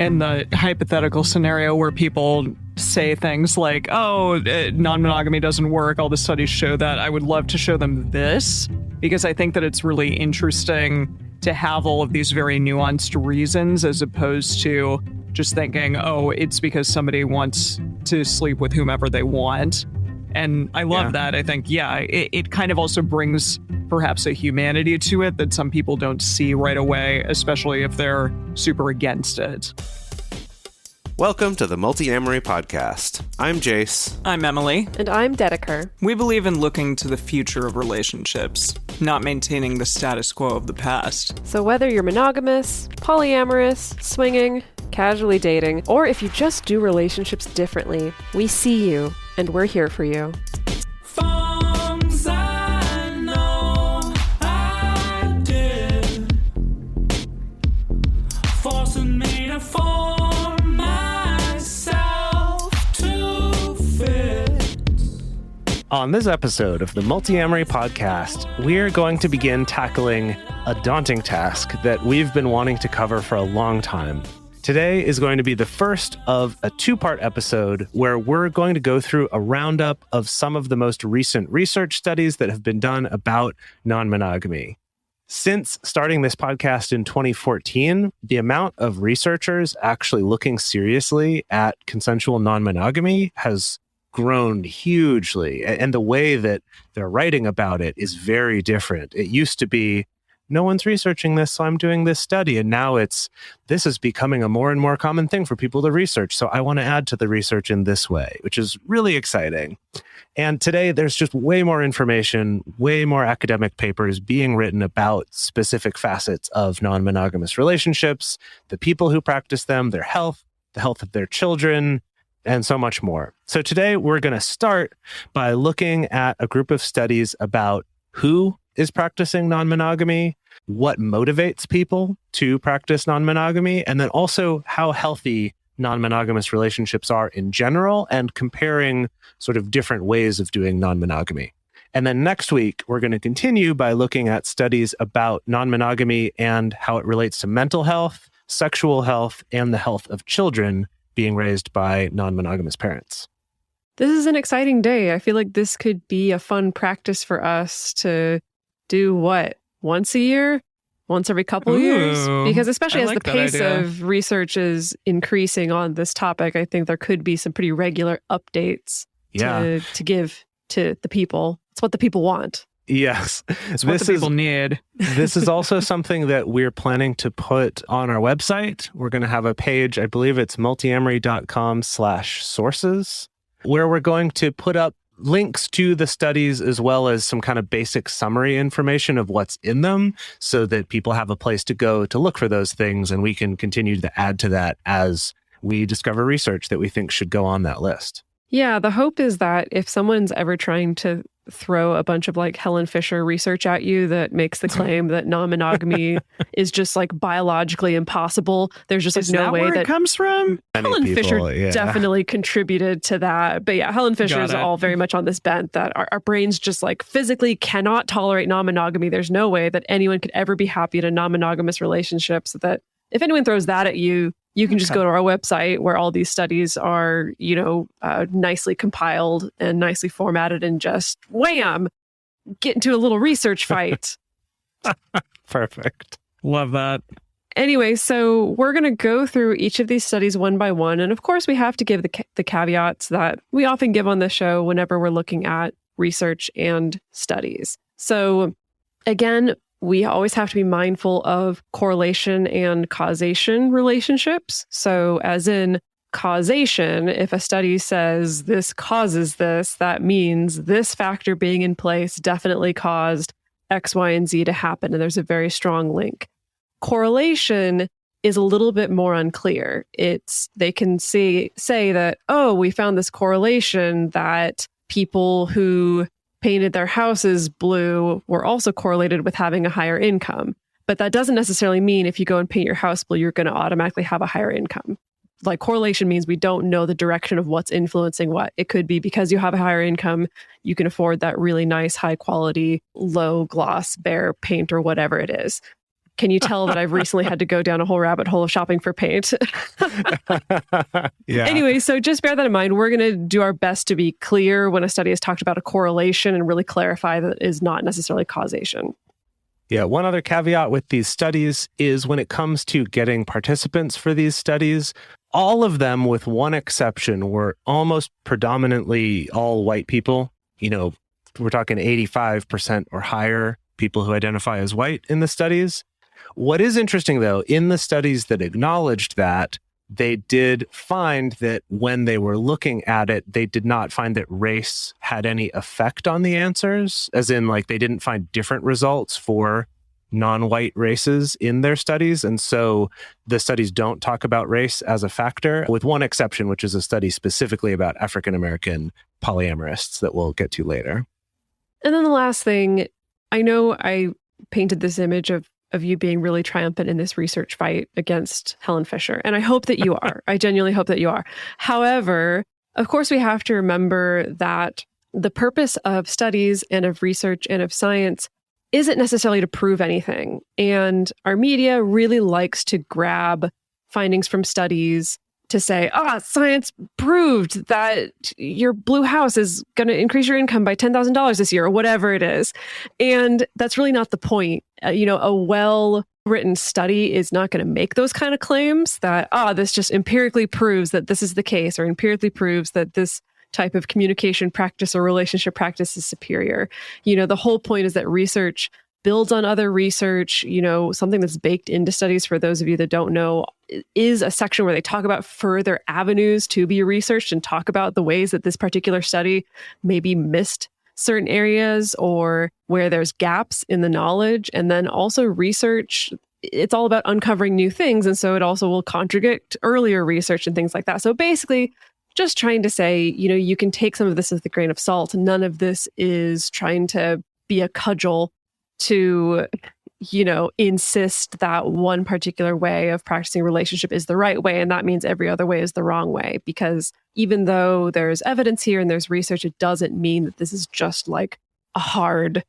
in the hypothetical scenario where people say things like, oh, non-monogamy doesn't work, all the studies show that, I would love to show them this, because I think that it's really interesting to have all of these very nuanced reasons as opposed to just thinking, oh, it's because somebody wants to sleep with whomever they want. And I love that. I think, it kind of also brings perhaps a humanity to it that some people don't see right away, especially if they're super against it. Welcome to the Multiamory podcast. I'm Jase. I'm Emily. And I'm Dedeker. We believe in looking to the future of relationships, not maintaining the status quo of the past. So whether you're monogamous, polyamorous, swinging, casually dating, or if you just do relationships differently, we see you, and we're here for you. On this episode of the Multiamory podcast, we're going to begin tackling a daunting task that we've been wanting to cover for a long time. Today is going to be the first of a two-part episode where we're going to go through a roundup of some of the most recent research studies that have been done about non-monogamy. Since starting this podcast in 2014, the amount of researchers actually looking seriously at consensual non-monogamy has grown hugely, and the way that they're writing about it is very different. It used to be, no one's researching this, so I'm doing this study, and now this is becoming a more and more common thing for people to research, so I want to add to the research in this way, which is really exciting. And today, there's just way more information, way more academic papers being written about specific facets of non-monogamous relationships, the people who practice them, their health, the health of their children, and so much more. So today we're going to start by looking at a group of studies about who is practicing non-monogamy, what motivates people to practice non-monogamy, and then also how healthy non-monogamous relationships are in general, and comparing sort of different ways of doing non-monogamy. And then next week, we're going to continue by looking at studies about non-monogamy and how it relates to mental health, sexual health, and the health of children being raised by non-monogamous parents. This is an exciting day. I feel like this could be a fun practice for us to do once a year, once every couple years? Because especially as the pace of research is increasing on this topic, I think there could be some pretty regular updates to give to the people. It's what the people want. Yes. It's what the people need. This is also something that we're planning to put on our website. We're going to have a page, I believe it's multiamory.com/sources, where we're going to put up links to the studies as well as some kind of basic summary information of what's in them so that people have a place to go to look for those things, and we can continue to add to that as we discover research that we think should go on that list. Yeah, the hope is that if someone's ever trying to throw a bunch of like Helen Fisher research at you that makes the claim that non-monogamy is just like biologically impossible, there's just like no way that it comes from. Helen Fisher definitely contributed to that. But yeah, Helen Fisher is all very much on this bent that our brains just like physically cannot tolerate non-monogamy. There's no way that anyone could ever be happy in a non-monogamous relationship. So that if anyone throws that at you, you can just go to our website where all these studies are, nicely compiled and nicely formatted, and just wham, get into a little research fight. Perfect. Love that. Anyway, so we're going to go through each of these studies one by one. And of course, we have to give the caveats that we often give on the show whenever we're looking at research and studies. So again, we always have to be mindful of correlation and causation relationships. So as in causation, if a study says this causes this, that means this factor being in place definitely caused X, Y, and Z to happen. And there's a very strong link. Correlation is a little bit more unclear. They can say that, oh, we found this correlation that people who painted their houses blue were also correlated with having a higher income. But that doesn't necessarily mean if you go and paint your house blue, you're going to automatically have a higher income. Like correlation means we don't know the direction of what's influencing what. It could be because you have a higher income, you can afford that really nice, high quality, low gloss, bare paint or whatever it is. Can you tell that I've recently had to go down a whole rabbit hole of shopping for paint? Yeah. Anyway, so just bear that in mind. We're going to do our best to be clear when a study has talked about a correlation and really clarify that it is not necessarily causation. Yeah, one other caveat with these studies is when it comes to getting participants for these studies, all of them, with one exception, were almost predominantly all white people. You know, we're talking 85% or higher people who identify as white in the studies. What is interesting, though, in the studies that acknowledged that, they did find that when they were looking at it, they did not find that race had any effect on the answers, as in, like, they didn't find different results for non-white races in their studies. And so the studies don't talk about race as a factor, with one exception, which is a study specifically about African-American polyamorists that we'll get to later. And then the last thing, I know I painted this image of you being really triumphant in this research fight against Helen Fisher. And I hope that you are. I genuinely hope that you are. However, of course, we have to remember that the purpose of studies and of research and of science isn't necessarily to prove anything. And our media really likes to grab findings from studies to say, science proved that your blue house is going to increase your income by $10,000 this year, or whatever it is. And that's really not the point. A well-written study is not going to make those kind of claims that, this just empirically proves that this is the case, or empirically proves that this type of communication practice or relationship practice is superior. The whole point is that research builds on other research. Something that's baked into studies, for those of you that don't know, is a section where they talk about further avenues to be researched and talk about the ways that this particular study maybe missed certain areas or where there's gaps in the knowledge. And then also research, it's all about uncovering new things. And so it also will contradict earlier research and things like that. So basically, just trying to say, you can take some of this with a grain of salt. None of this is trying to be a cudgel to, insist that one particular way of practicing relationship is the right way. And that means every other way is the wrong way. Because even though there's evidence here and there's research, it doesn't mean that this is just like a hard,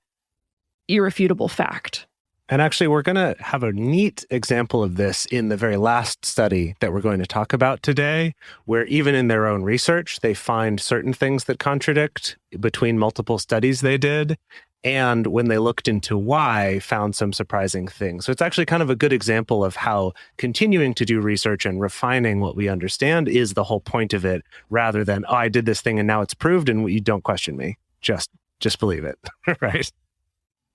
irrefutable fact. And actually, we're going to have a neat example of this in the very last study that we're going to talk about today, where even in their own research, they find certain things that contradict between multiple studies they did. And when they looked into why, found some surprising things. So it's actually kind of a good example of how continuing to do research and refining what we understand is the whole point of it, rather than, I did this thing and now it's proved and you don't question me. Just believe it, right?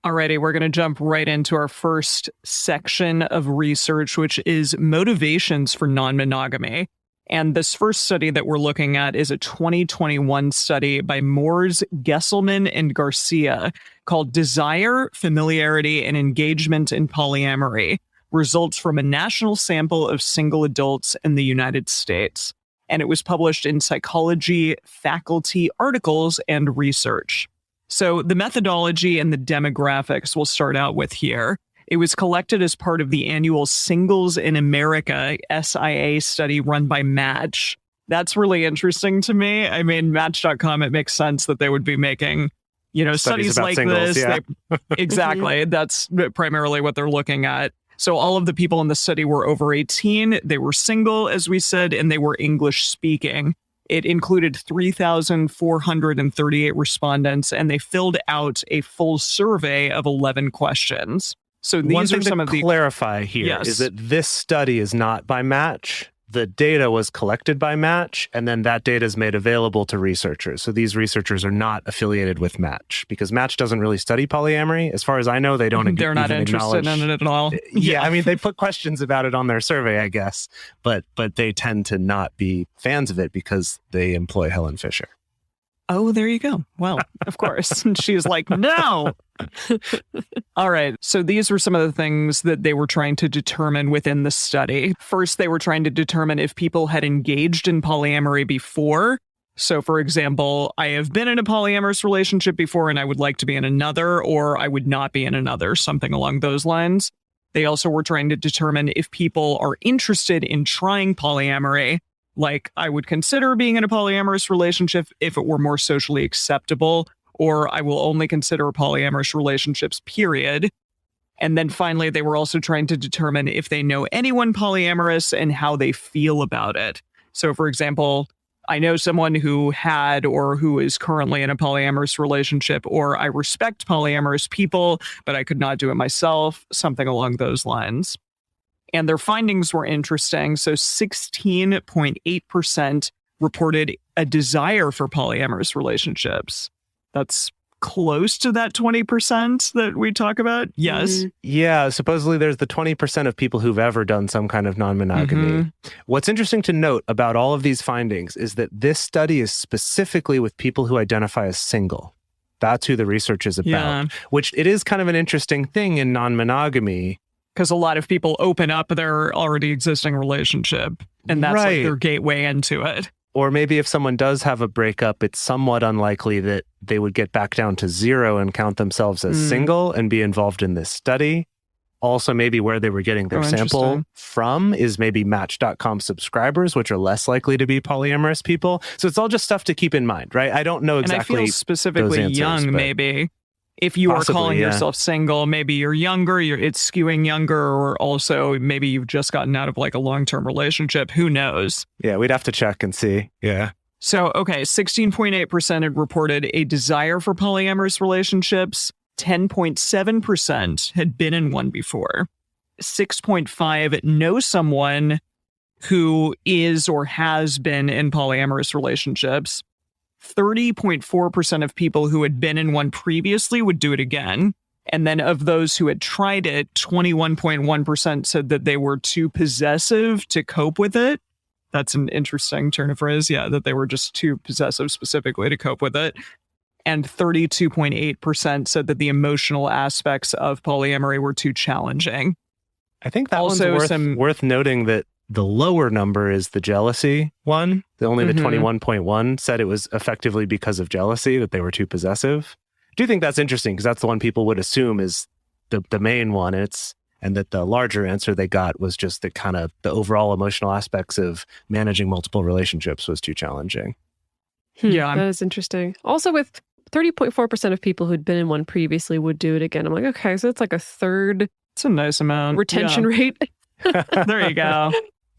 Alrighty, we're going to jump right into our first section of research, which is motivations for non-monogamy. And this first study that we're looking at is a 2021 study by Moores, Gesselman, and Garcia called Desire, Familiarity, and Engagement in Polyamory, results from a national sample of single adults in the United States. And it was published in Psychology, Faculty Articles, and Research. So the methodology and the demographics we'll start out with here. It was collected as part of the annual Singles in America SIA study run by Match. That's really interesting to me. I mean, Match.com, it makes sense that they would be making, studies like singles, this. yeah. Exactly. That's primarily what they're looking at. So all of the people in the study were over 18. They were single, as we said, and they were English speaking. It included 3,438 respondents, and they filled out a full survey of 11 questions. So these are some of the... clarify here is that this study is not by Match. The data was collected by Match, and then that data is made available to researchers. So these researchers are not affiliated with Match, because Match doesn't really study polyamory. As far as I know, they don't. They're not interested in it at all. Yeah, I mean, they put questions about it on their survey, I guess, but they tend to not be fans of it because they employ Helen Fisher. Oh, there you go. Well, of course. She's like, no. All right. So these were some of the things that they were trying to determine within the study. First, they were trying to determine if people had engaged in polyamory before. So, for example, I have been in a polyamorous relationship before and I would like to be in another, or I would not be in another, something along those lines. They also were trying to determine if people are interested in trying polyamory. Like, I would consider being in a polyamorous relationship if it were more socially acceptable, or I will only consider polyamorous relationships, period. And then finally, they were also trying to determine if they know anyone polyamorous and how they feel about it. So, for example, I know someone who had or who is currently in a polyamorous relationship, or I respect polyamorous people, but I could not do it myself, something along those lines. And their findings were interesting. So 16.8% reported a desire for polyamorous relationships. That's close to that 20% that we talk about. Yes. Yeah, supposedly there's the 20% of people who've ever done some kind of non-monogamy. What's interesting to note about all of these findings is that this study is specifically with people who identify as single. That's who the research is about, which it is kind of an interesting thing in non-monogamy. Because a lot of people open up their already existing relationship, and that's like their gateway into it. Or maybe if someone does have a breakup, it's somewhat unlikely that they would get back down to zero and count themselves as single and be involved in this study. Also, maybe where they were getting their sample from is maybe Match.com subscribers, which are less likely to be polyamorous people. So it's all just stuff to keep in mind, right? I don't know exactly. And I feel specifically answers, young, maybe. If you are calling yourself single, maybe you're younger, it's skewing younger, or also maybe you've just gotten out of like a long-term relationship. Who knows? Yeah, we'd have to check and see. Yeah. So, okay, 16.8% had reported a desire for polyamorous relationships. 10.7% had been in one before. 6.5% know someone who is or has been in polyamorous relationships. 30.4% of people who had been in one previously would do it again. And then of those who had tried it, 21.1% said that they were too possessive to cope with it. That's an interesting turn of phrase. Yeah, that they were just too possessive specifically to cope with it. And 32.8% said that the emotional aspects of polyamory were too challenging. I think that also one's worth noting that the lower number is the jealousy one. Only the 21.1 said it was effectively because of jealousy, that they were too possessive. I do think that's interesting because that's the one people would assume is the main one. And that the larger answer they got was just the kind of the overall emotional aspects of managing multiple relationships was too challenging. Yeah, that is interesting. Also, with 30.4% of people who'd been in one previously would do it again. I'm like, okay, so it's like a third. It's a nice amount. Retention rate. There you go.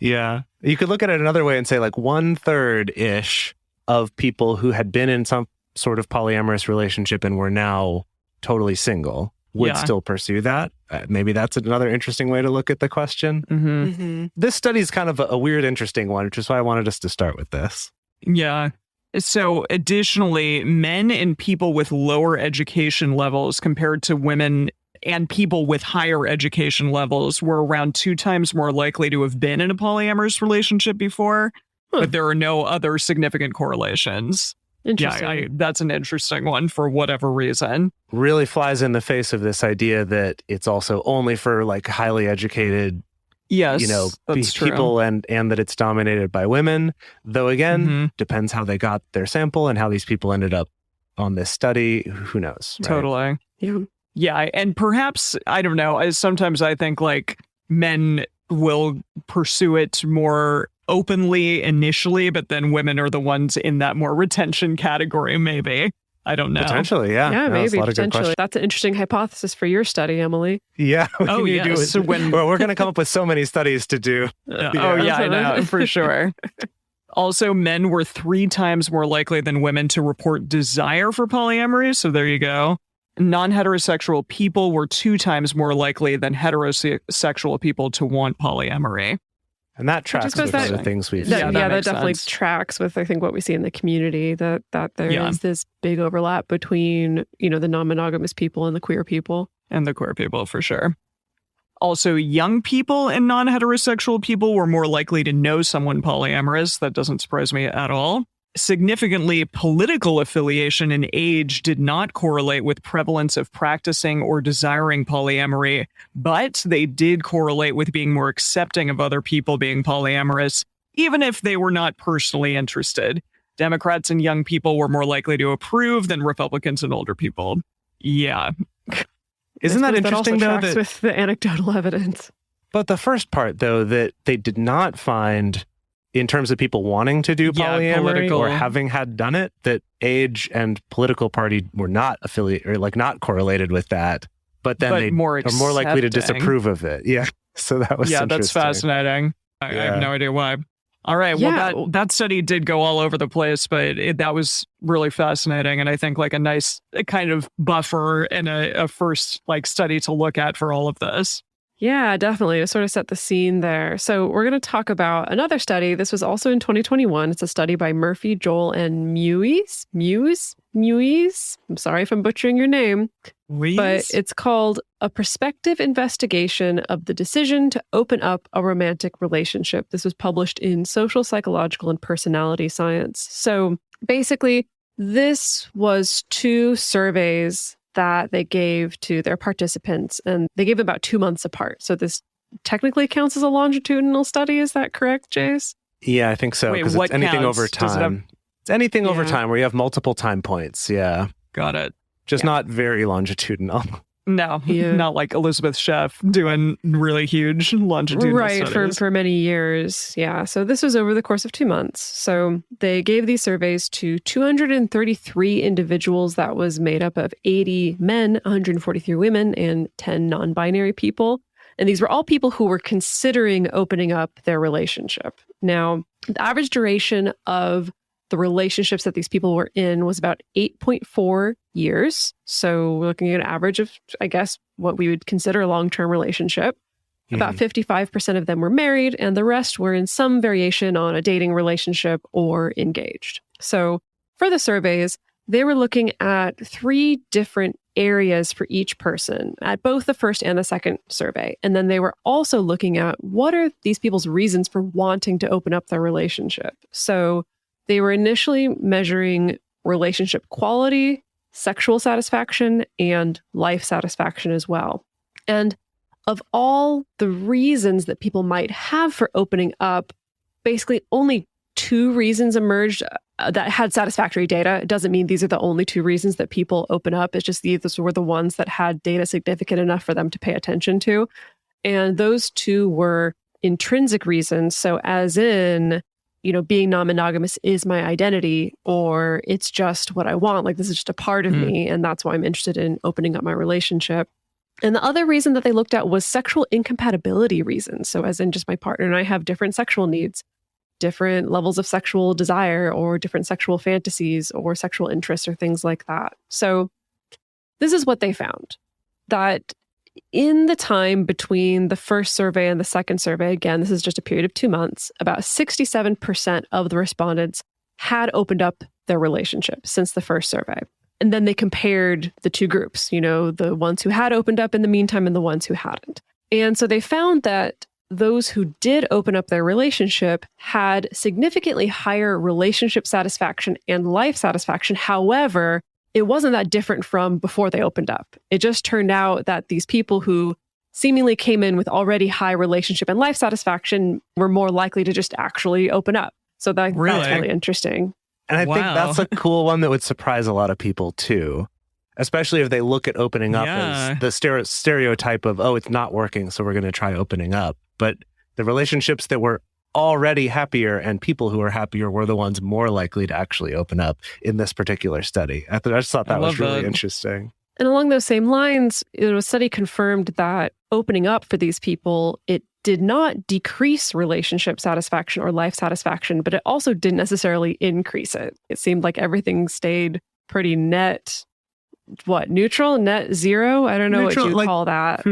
Yeah. You could look at it another way and say like 1/3-ish of people who had been in some sort of polyamorous relationship and were now totally single would still pursue that. Maybe that's another interesting way to look at the question. This study is kind of a weird, interesting one, which is why I wanted us to start with this. Yeah. So additionally, men and people with lower education levels compared to women and people with higher education levels were around 2 times more likely to have been in a polyamorous relationship before, but there are no other significant correlations. Interesting. Yeah, that's an interesting one for whatever reason. Really flies in the face of this idea that it's also only for like highly educated, people and that it's dominated by women. Though again, depends how they got their sample and how these people ended up on this study. Who knows? Right? Totally. Yeah. Yeah, and perhaps, I don't know, sometimes I think like men will pursue it more openly initially, but then women are the ones in that more retention category, maybe. I don't know. Potentially, yeah. Yeah, maybe, potentially. That's an interesting hypothesis for your study, Emily. Yeah. Oh, yes. Well, we're going to come up with so many studies to do. Oh, yeah, I know, for sure. Also, men were 3 times more likely than women to report desire for polyamory, so there you go. Non-heterosexual people were 2 times more likely than heterosexual people to want polyamory. And that tracks with other things we've seen. that definitely sense. tracks with, I think, what we see in the community, that there is this big overlap between, the non-monogamous people and the queer people. And the queer people, for sure. Also, young people and non-heterosexual people were more likely to know someone polyamorous. That doesn't surprise me at all. Significantly, political affiliation and age did not correlate with prevalence of practicing or desiring polyamory, but they did correlate with being more accepting of other people being polyamorous, even if they were not personally interested. Democrats and young people were more likely to approve than Republicans and older people. Yeah. Isn't that interesting, that also though? Tracks with the anecdotal evidence. But the first part, though, that they did not find, in terms of people wanting to do polyamory or having had done it, that age and political party were not affiliated or like not correlated with that. but then but they more are more likely to accepting. disapprove of it. Yeah. So that was Yeah, that's interesting. fascinating. I Yeah. have no idea why. All right. Yeah. Well, that study did go all over the place, but that was really fascinating. And I think like a nice kind of buffer and a first like study to look at for all of this. Yeah, definitely. To sort of set the scene there. So we're going to talk about another study. This was also in 2021. It's a study by Murphy, Joel, and Mewes. I'm sorry if I'm butchering your name, but it's called A Prospective Investigation of the Decision to Open Up a Romantic Relationship. This was published in Social, Psychological, and Personality Science. So basically, this was 2 surveys that they gave to their participants, and they gave about 2 months apart. So this technically counts as a longitudinal study. Is that correct, Jase? Yeah, I think so. Wait, Because what it's anything counts? over Does it time. It's anything over Yeah. time where you have multiple time points. Yeah. Got it. Just not very longitudinal. No, Yeah. not like Elizabeth Sheff doing really huge longitudinal Right, studies. for many years. Yeah. So this was over the course of 2 months. So they gave these surveys to 233 individuals that was made up of 80 men, 143 women, and 10 non-binary people. And these were all people who were considering opening up their relationship. Now, the average duration of the relationships that these people were in was about 8.4 years. So we're looking at an average of, I guess, what we would consider a long-term relationship. About 55% of them were married, and the rest were in some variation on a dating relationship or engaged. So for the surveys, they were looking at 3 different areas for each person at both the first and the second survey. And then they were also looking at what are these people's reasons for wanting to open up their relationship. So they were initially measuring relationship quality, sexual satisfaction, and life satisfaction as well. And of all the reasons that people might have for opening up, basically only 2 reasons emerged that had satisfactory data. It doesn't mean these are the only 2 reasons that people open up. It's just these were the ones that had data significant enough for them to pay attention to. And those 2 were intrinsic reasons. So as in, being non-monogamous is my identity, or it's just what I want. Like, this is just a part of me, and that's why I'm interested in opening up my relationship. And the other reason that they looked at was sexual incompatibility reasons. So as in, just my partner and I have different sexual needs, different levels of sexual desire, or different sexual fantasies or sexual interests or things like that. So this is what they found, that in the time between the first survey and the second survey, again, this is just a period of 2 months, about 67% of the respondents had opened up their relationship since the first survey. And then they compared the 2 groups, the ones who had opened up in the meantime and the ones who hadn't. And so they found that those who did open up their relationship had significantly higher relationship satisfaction and life satisfaction. However, it wasn't that different from before they opened up. It just turned out that these people who seemingly came in with already high relationship and life satisfaction were more likely to just actually open up. So that's really interesting. And I think that's a cool one that would surprise a lot of people too, especially if they look at opening up as the stereotype of, oh, it's not working, so we're going to try opening up. But the relationships that were already happier and people who are happier were the ones more likely to actually open up in this particular study. I just thought that was really interesting. And along those same lines, a study confirmed that opening up for these people, it did not decrease relationship satisfaction or life satisfaction, but it also didn't necessarily increase it. It seemed like everything stayed pretty net, neutral, net zero? I don't know what you call that.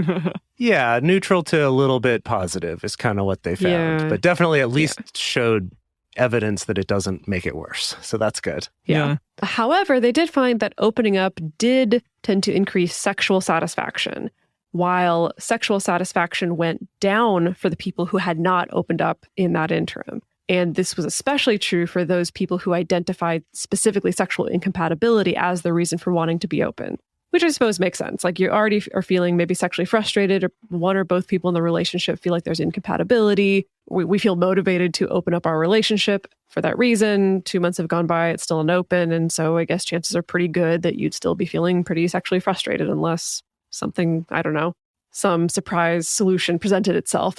Yeah, neutral to a little bit positive is kind of what they found, but definitely at least showed evidence that it doesn't make it worse. So that's good. Yeah. However, they did find that opening up did tend to increase sexual satisfaction, while sexual satisfaction went down for the people who had not opened up in that interim. And this was especially true for those people who identified specifically sexual incompatibility as the reason for wanting to be open, which I suppose makes sense. Like, you already are feeling maybe sexually frustrated, or one or both people in the relationship feel like there's incompatibility. We feel motivated to open up our relationship for that reason. 2 months have gone by, it's still unopened. And so I guess chances are pretty good that you'd still be feeling pretty sexually frustrated unless something, I don't know, some surprise solution presented itself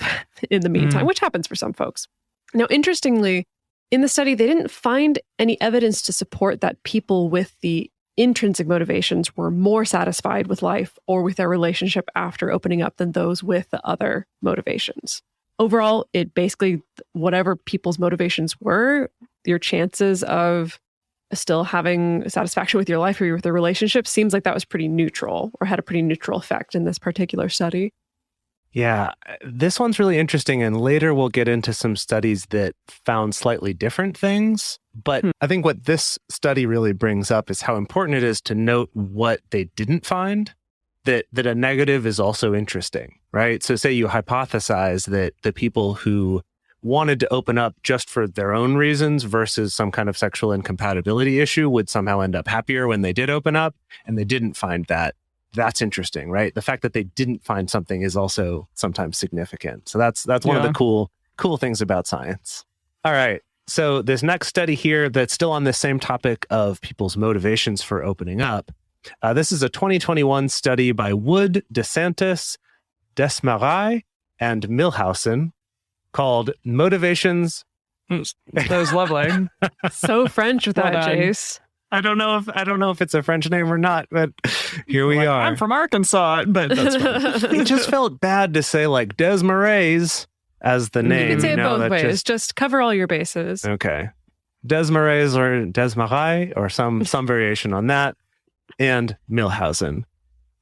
in the meantime, which happens for some folks. Now, interestingly, in the study, they didn't find any evidence to support that people with the intrinsic motivations were more satisfied with life or with their relationship after opening up than those with the other motivations. Overall, it basically, whatever people's motivations were, your chances of still having satisfaction with your life or with the relationship seems like that was pretty neutral or had a pretty neutral effect in this particular study. Yeah, this one's really interesting. And later we'll get into some studies that found slightly different things. But I think what this study really brings up is how important it is to note what they didn't find, that a negative is also interesting, right? So say you hypothesize that the people who wanted to open up just for their own reasons versus some kind of sexual incompatibility issue would somehow end up happier when they did open up, and they didn't find that. That's interesting, right? The fact that they didn't find something is also sometimes significant. So that's one of the cool things about science. All right. So this next study here that's still on this same topic of people's motivations for opening up. This is a 2021 study by Wood, DeSantis, Desmarais, and Milhausen called Motivations. That was lovely. So French with that, done. Jase. I don't know if it's a French name or not, but here we are. I'm from Arkansas, but that's fine. It just felt bad to say like Desmarais as the name. You can say it both that ways. Just cover all your bases. Okay. Desmarais or Desmarais or some variation on that. And Milhausen.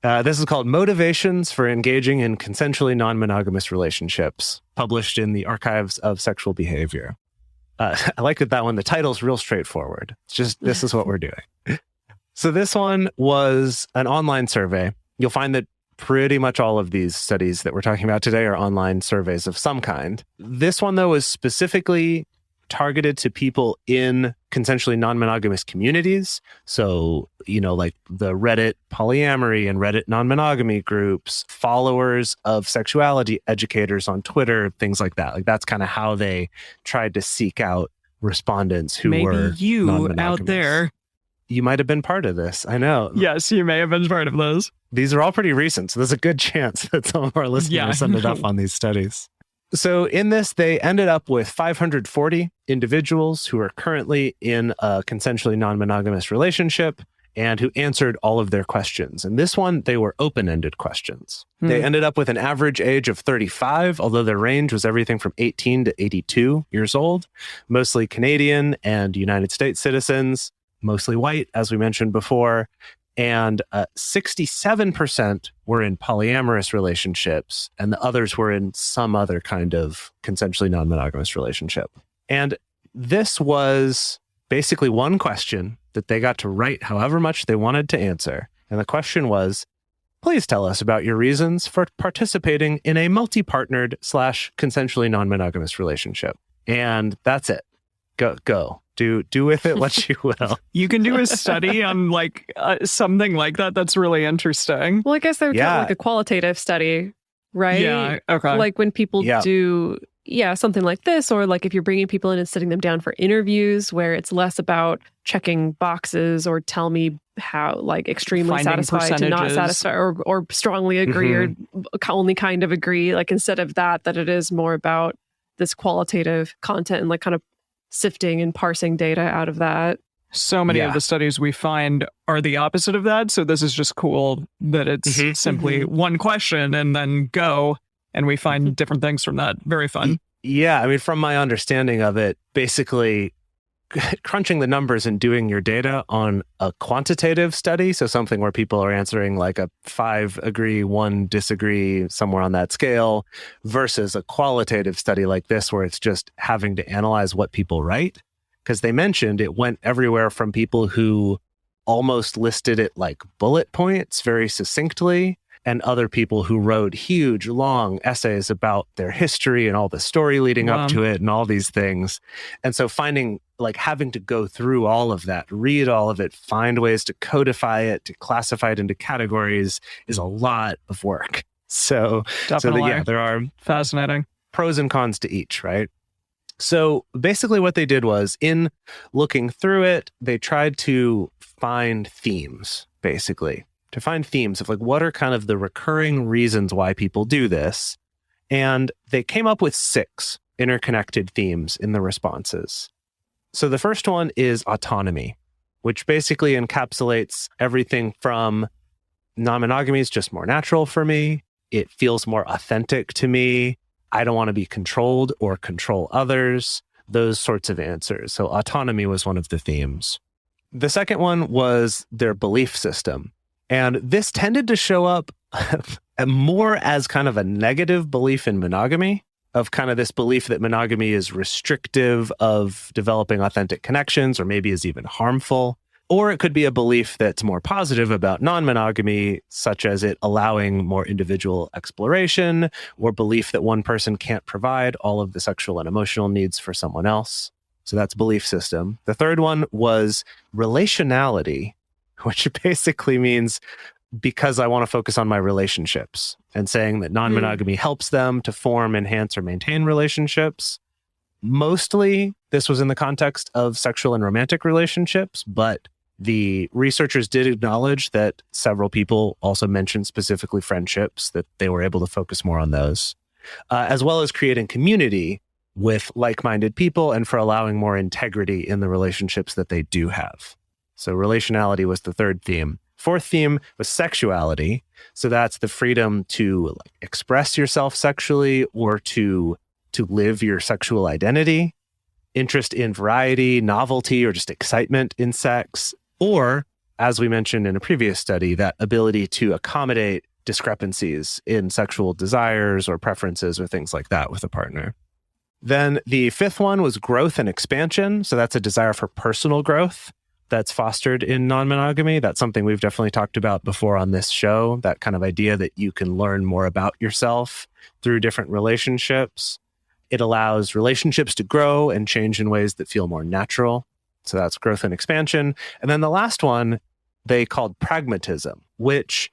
This is called Motivations for Engaging in Consensually Non-Monogamous Relationships, published in the Archives of Sexual Behavior. I like that one. The title's real straightforward. It's just, this is what we're doing. So this one was an online survey. You'll find that pretty much all of these studies that we're talking about today are online surveys of some kind. This one, though, is specifically targeted to people in consensually non-monogamous communities. So, like the Reddit polyamory and Reddit non-monogamy groups, followers of sexuality educators on Twitter, things like that. Like that's kind of how they tried to seek out respondents who were maybe you non-monogamous. out there. You might have been part of this. I know. Yes, you may have been part of those. These are all pretty recent, so there's a good chance that some of our listeners ended up on these studies. So in this, they ended up with 540 individuals who are currently in a consensually non-monogamous relationship and who answered all of their questions. And this one, they were open-ended questions. They ended up with an average age of 35, although their range was everything from 18 to 82 years old, mostly Canadian and United States citizens, mostly white, as we mentioned before. And 67% were in polyamorous relationships, and the others were in some other kind of consensually non-monogamous relationship. And this was basically one question that they got to write however much they wanted to answer. And the question was, please tell us about your reasons for participating in a multi-partnered / consensually non-monogamous relationship. And that's it. Go. Do with it what you will. You can do a study on something like that. That's really interesting. Well, I guess they would call it like a qualitative study, right? Yeah. Okay. Like when people do, something like this, or like if you're bringing people in and sitting them down for interviews where it's less about checking boxes or tell me how like extremely Finding satisfied to not satisfied or strongly agree or only kind of agree. Like instead of that it is more about this qualitative content and like kind of sifting and parsing data out of that. So many of the studies we find are the opposite of that. So this is just cool that it's simply one question and then go, and we find different things from that. Very fun. Yeah. I mean, from my understanding of it, basically crunching the numbers and doing your data on a quantitative study. So something where people are answering like a 5 agree, 1 disagree, somewhere on that scale, versus a qualitative study like this, where it's just having to analyze what people write. Because they mentioned it went everywhere from people who almost listed it like bullet points very succinctly, and other people who wrote huge, long essays about their history and all the story leading up to it and all these things. And so having to go through all of that, read all of it, find ways to codify it, to classify it into categories is a lot of work. So there are fascinating pros and cons to each, right? So basically what they did was, in looking through it, they tried to find themes, to find themes of like, what are kind of the recurring reasons why people do this? And they came up with 6 interconnected themes in the responses. So the first one is autonomy, which basically encapsulates everything from non-monogamy is just more natural for me. It feels more authentic to me. I don't want to be controlled or control others. Those sorts of answers. So autonomy was one of the themes. The second one was their belief system. And this tended to show up more as kind of a negative belief in monogamy, of kind of this belief that monogamy is restrictive of developing authentic connections, or maybe is even harmful. Or it could be a belief that's more positive about non-monogamy, such as it allowing more individual exploration, or belief that one person can't provide all of the sexual and emotional needs for someone else. So that's belief system. The third one was relationality, which basically means because I want to focus on my relationships, and saying that non-monogamy helps them to form, enhance, or maintain relationships. Mostly, this was in the context of sexual and romantic relationships, but the researchers did acknowledge that several people also mentioned specifically friendships, that they were able to focus more on those, as well as creating community with like-minded people and for allowing more integrity in the relationships that they do have. So relationality was the third theme. Fourth theme was sexuality. So that's the freedom to express yourself sexually or to live your sexual identity, interest in variety, novelty, or just excitement in sex, or, as we mentioned in a previous study, that ability to accommodate discrepancies in sexual desires or preferences or things like that with a partner. Then the fifth one was growth and expansion. So that's a desire for personal growth that's fostered in non-monogamy. That's something we've definitely talked about before on this show, that kind of idea that you can learn more about yourself through different relationships. It allows relationships to grow and change in ways that feel more natural. So that's growth and expansion. And then the last one they called pragmatism, which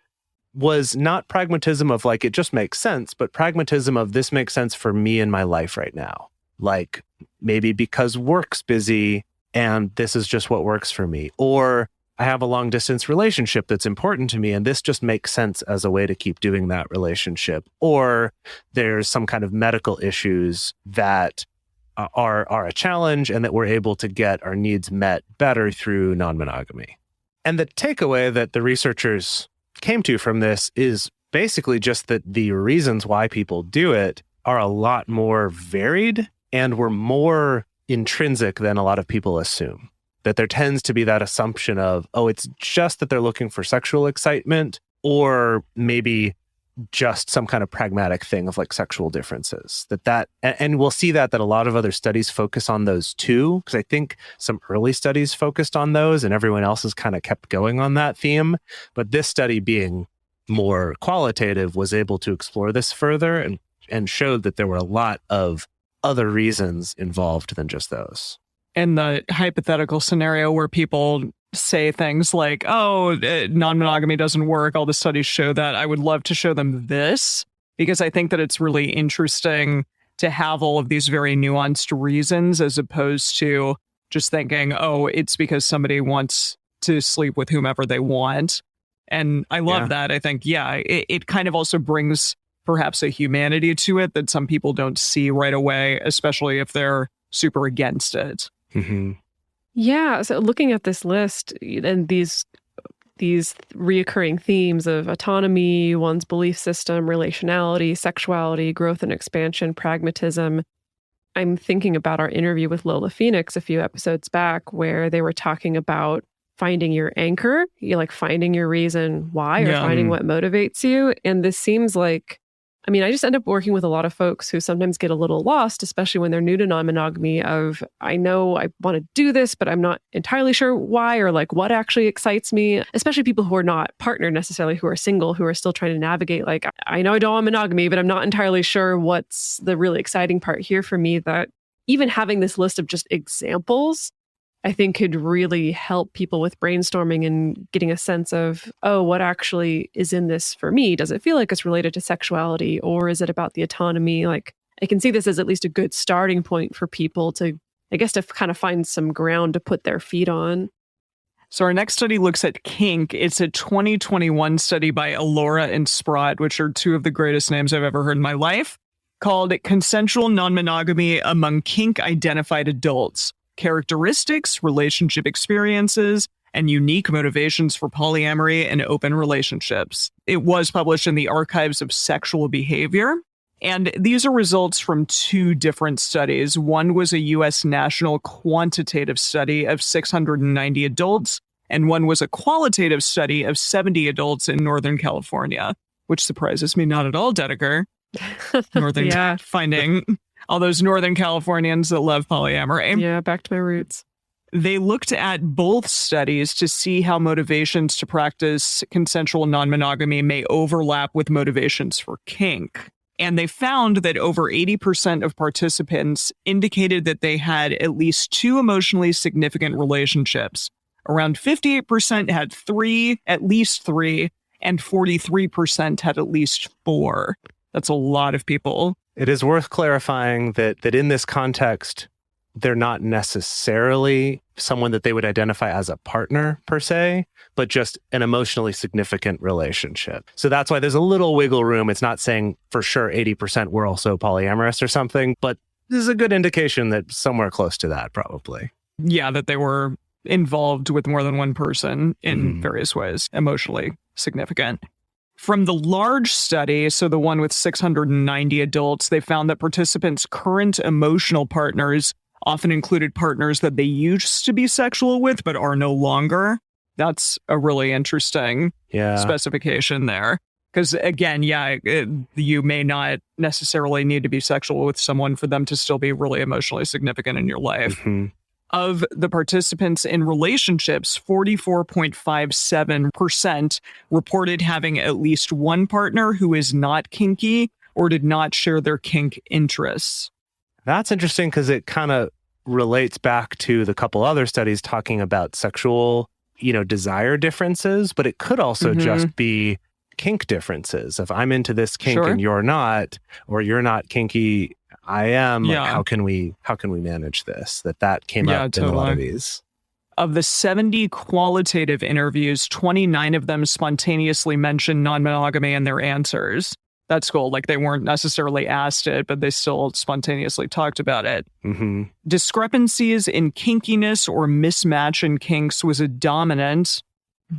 was not pragmatism of like, it just makes sense, but pragmatism of this makes sense for me in my life right now. Like maybe because work's busy and this is just what works for me. Or I have a long distance relationship that's important to me and this just makes sense as a way to keep doing that relationship. Or there's some kind of medical issues that are a challenge and that we're able to get our needs met better through non-monogamy. And the takeaway that the researchers came to from this is basically just that the reasons why people do it are a lot more varied and were more intrinsic than a lot of people assume. That there tends to be that assumption of, oh, it's just that they're looking for sexual excitement, or maybe just some kind of pragmatic thing of like sexual differences. And we'll see that a lot of other studies focus on those too, because I think some early studies focused on those and everyone else has kind of kept going on that theme. But this study, being more qualitative, was able to explore this further and showed that there were a lot of other reasons involved than just those. In the hypothetical scenario where people say things like, oh, non-monogamy doesn't work, all the studies show that, I would love to show them this, because I think that it's really interesting to have all of these very nuanced reasons as opposed to just thinking, oh, it's because somebody wants to sleep with whomever they want. And I love that. I think, it kind of also brings perhaps a humanity to it that some people don't see right away, especially if they're super against it. Mm-hmm. Yeah. So looking at this list and these reoccurring themes of autonomy, one's belief system, relationality, sexuality, growth and expansion, pragmatism, I'm thinking about our interview with Lola Phoenix a few episodes back, where they were talking about finding your anchor, finding your reason why, or finding what motivates you. And this seems like, I just end up working with a lot of folks who sometimes get a little lost, especially when they're new to non-monogamy, of, I know I want to do this, but I'm not entirely sure why, or what actually excites me, especially people who are not partnered necessarily, who are single, who are still trying to navigate, I know I don't want monogamy, but I'm not entirely sure what's the really exciting part here for me. That even having this list of just examples, I think could really help people with brainstorming and getting a sense of, oh, what actually is in this for me? Does it feel like it's related to sexuality, or is it about the autonomy? I can see this as at least a good starting point for people to, to kind of find some ground to put their feet on. So our next study looks at kink. It's a 2021 study by Alora and Sprott, which are two of the greatest names I've ever heard in my life, called Consensual Non-Monogamy Among Kink-Identified Adults: Characteristics, Relationship Experiences, and unique motivations for polyamory and open relationships. It was published in the Archives of Sexual Behavior. And these are results from two different studies. One was a U.S. national quantitative study of 690 adults, and one was a qualitative study of 70 adults in Northern California, which surprises me not at all, Dedeker. Finding all those Northern Californians that love polyamory. Yeah, back to my roots. They looked at both studies to see how motivations to practice consensual non-monogamy may overlap with motivations for kink. And they found that over 80% of participants indicated that they had at least 2 emotionally significant relationships. Around 58% had 3, at least 3, and 43% had at least 4. That's a lot of people. It is worth clarifying that in this context, they're not necessarily someone that they would identify as a partner per se, but just an emotionally significant relationship. So that's why there's a little wiggle room. It's not saying for sure 80% were also polyamorous or something, but this is a good indication that somewhere close to that probably. Yeah, that they were involved with more than one person in various ways, emotionally significant. From the large study, so the one with 690 adults, they found that participants' current emotional partners often included partners that they used to be sexual with but are no longer. That's a really interesting specification there. Because again, you may not necessarily need to be sexual with someone for them to still be really emotionally significant in your life. Of the participants in relationships, 44.57% reported having at least one partner who is not kinky or did not share their kink interests. That's interesting because it kind of relates back to the couple other studies talking about sexual, desire differences, but it could also just be kink differences. If I'm into this kink and you're not, or you're not kinky, I am. Like, how can we manage this? That came up in a lot of these. Of the 70 qualitative interviews, 29 of them spontaneously mentioned non-monogamy in their answers. That's cool. Like they weren't necessarily asked it, but they still spontaneously talked about it. Discrepancies in kinkiness or mismatch in kinks was a dominant,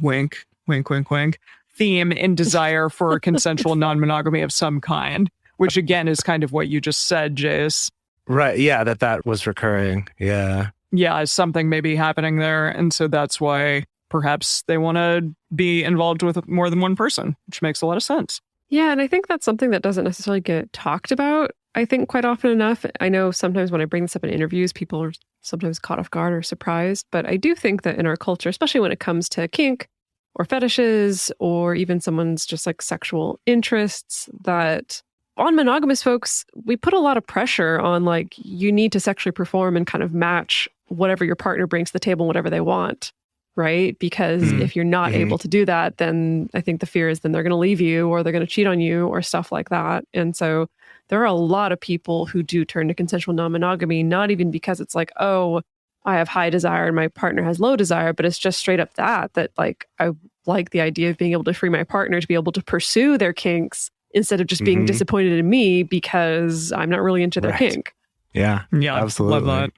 wink, wink, wink, wink, theme in desire for consensual non-monogamy of some kind, which again is kind of what you just said, Jase. Right. Yeah, that was recurring. Yeah. Yeah, something may be happening there. And so that's why perhaps they want to be involved with more than one person, which makes a lot of sense. Yeah, and I think that's something that doesn't necessarily get talked about, I think, quite often enough. I know sometimes when I bring this up in interviews, people are sometimes caught off guard or surprised. But I do think that in our culture, especially when it comes to kink or fetishes or even someone's just like sexual interests, that on monogamous folks, we put a lot of pressure on like, you need to sexually perform and kind of match whatever your partner brings to the table, whatever they want. Right? Because if you're not able to do that, then I think the fear is then they're going to leave you or they're going to cheat on you or stuff like that. And so there are a lot of people who do turn to consensual non-monogamy, not even because it's like, oh, I have high desire and my partner has low desire, but it's just straight up that like, I like the idea of being able to free my partner to be able to pursue their kinks instead of just being disappointed in me because I'm not really into their kink. Yeah, absolutely. Love that.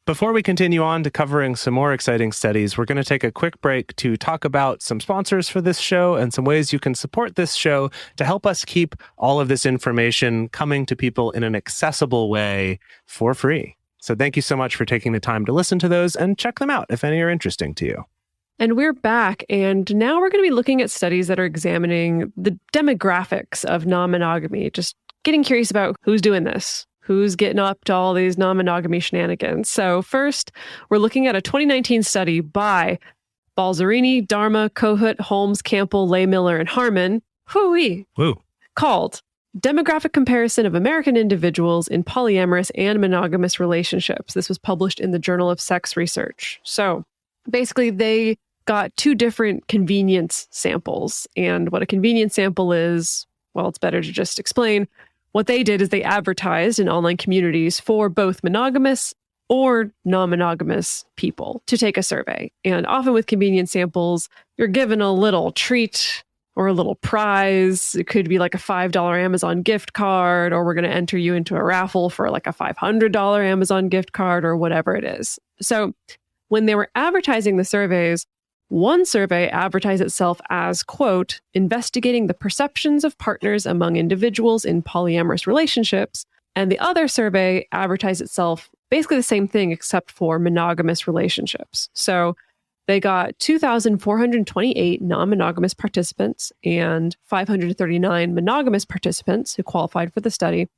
Before we continue on to covering some more exciting studies, we're going to take a quick break to talk about some sponsors for this show and some ways you can support this show to help us keep all of this information coming to people in an accessible way for free. So thank you so much for taking the time to listen to those and check them out if any are interesting to you. And we're back, and now we're going to be looking at studies that are examining the demographics of non-monogamy, just getting curious about who's doing this. Who's getting up to all these non-monogamy shenanigans? So first, we're looking at a 2019 study by Balzerini, Dharma, Kohut, Holmes, Campbell, Lay-Miller, and Harmon, called Demographic Comparison of American Individuals in Polyamorous and Monogamous Relationships. This was published in the Journal of Sex Research. So basically, they got 2 different convenience samples. And what a convenience sample is, well, it's better to just explain. What they did is they advertised in online communities for both monogamous or non-monogamous people to take a survey. And often with convenience samples, you're given a little treat or a little prize. It could be like a $5 Amazon gift card, or we're going to enter you into a raffle for like a $500 Amazon gift card or whatever it is. So when they were advertising the surveys, One survey advertised itself as, quote, investigating the perceptions of partners among individuals in polyamorous relationships. And the other survey advertised itself basically the same thing except for monogamous relationships. So they got 2,428 non-monogamous participants and 539 monogamous participants who qualified for the study.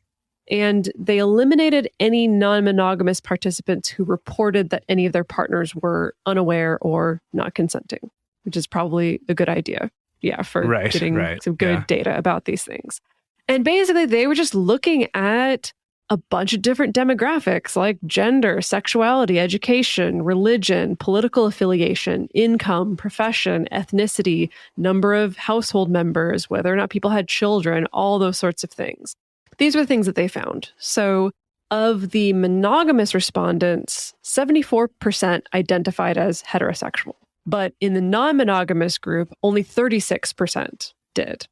And they eliminated any non-monogamous participants who reported that any of their partners were unaware or not consenting, which is probably a good idea. Yeah, for getting some good data about these things. And basically, they were just looking at a bunch of different demographics like gender, sexuality, education, religion, political affiliation, income, profession, ethnicity, number of household members, whether or not people had children, all those sorts of things. These were the things that they found. So of the monogamous respondents, 74% identified as heterosexual. But in the non-monogamous group, only 36% did.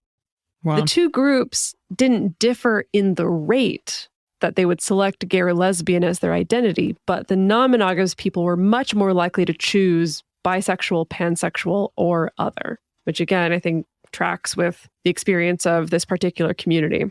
Wow. The two groups didn't differ in the rate that they would select gay or lesbian as their identity, but the non-monogamous people were much more likely to choose bisexual, pansexual, or other, which again, I think tracks with the experience of this particular community.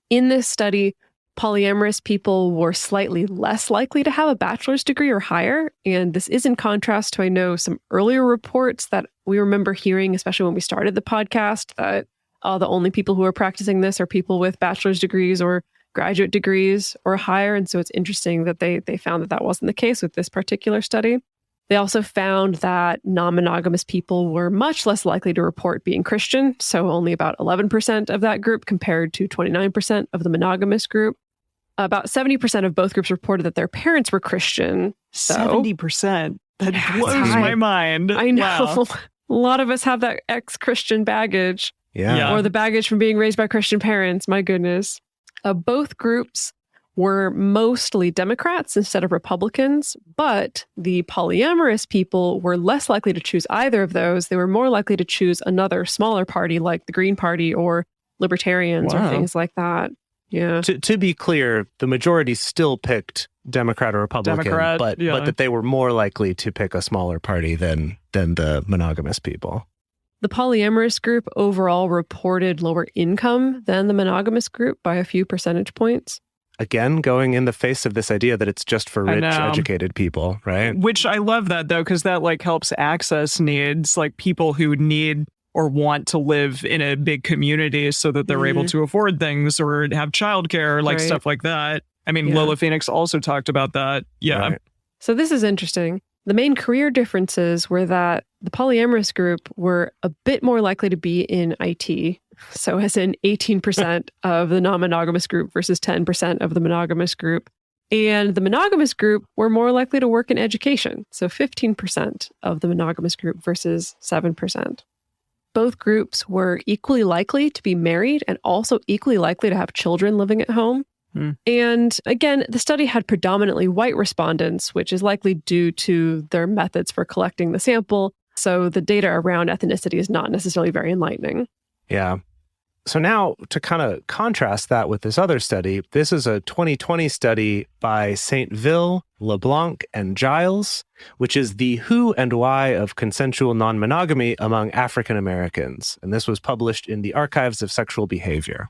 In this study, polyamorous people were slightly less likely to have a bachelor's degree or higher. And this is in contrast to, I know, some earlier reports that we remember hearing, especially when we started the podcast, that the only people who are practicing this are people with bachelor's degrees or graduate degrees or higher. And so it's interesting that they found that that wasn't the case with this particular study. They also found that non-monogamous people were much less likely to report being Christian, so only about 11% of that group compared to 29% of the monogamous group. About 70% of both groups reported that their parents were Christian. So, 70%? That blows my mind. I know. Wow. A lot of us have that ex-Christian baggage. Yeah. Or the baggage from being raised by Christian parents. My goodness. Both groups were mostly Democrats instead of Republicans, but the polyamorous people were less likely to choose either of those. They were more likely to choose another smaller party like the Green Party or Libertarians or things like that. Yeah. To be clear, the majority still picked Democrat or Republican, but that they were more likely to pick a smaller party than the monogamous people. The polyamorous group overall reported lower income than the monogamous group by a few percentage points. Again, going in the face of this idea that it's just for rich, educated people, right? Which I love that, though, because that helps access needs, like people who need or want to live in a big community so that they're able to afford things or have childcare, stuff like that. I mean, Lola Phoenix also talked about that. Yeah. Right. So this is interesting. The main career differences were that the polyamorous group were a bit more likely to be in IT. So as in 18% of the non-monogamous group versus 10% of the monogamous group. And the monogamous group were more likely to work in education. So 15% of the monogamous group versus 7%. Both groups were equally likely to be married and also equally likely to have children living at home. And again, the study had predominantly white respondents, which is likely due to their methods for collecting the sample. So the data around ethnicity is not necessarily very enlightening. Yeah. So now to kind of contrast that with this other study, this is a 2020 study by Saintville, LeBlanc, and Giles, which is the who and why of consensual non-monogamy among African Americans. And this was published in the Archives of Sexual Behavior.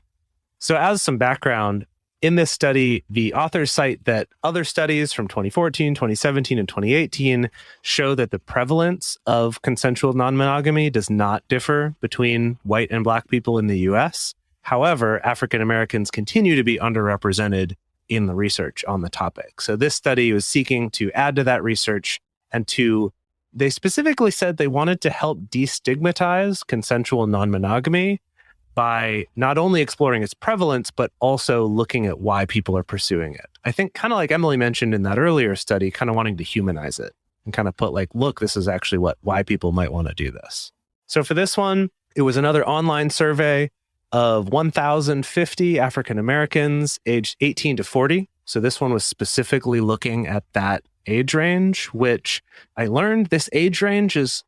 So as some background, in this study, the authors cite that other studies from 2014, 2017, and 2018 show that the prevalence of consensual non-monogamy does not differ between white and Black people in the U.S. However, African Americans continue to be underrepresented in the research on the topic. So this study was seeking to add to that research and they specifically said they wanted to help destigmatize consensual non-monogamy by not only exploring its prevalence, but also looking at why people are pursuing it. I think kind of like Emily mentioned in that earlier study, kind of wanting to humanize it and kind of put look, this is actually why people might want to do this. So for this one, it was another online survey of 1,050 African Americans aged 18 to 40. So this one was specifically looking at that age range, which I learned this age range is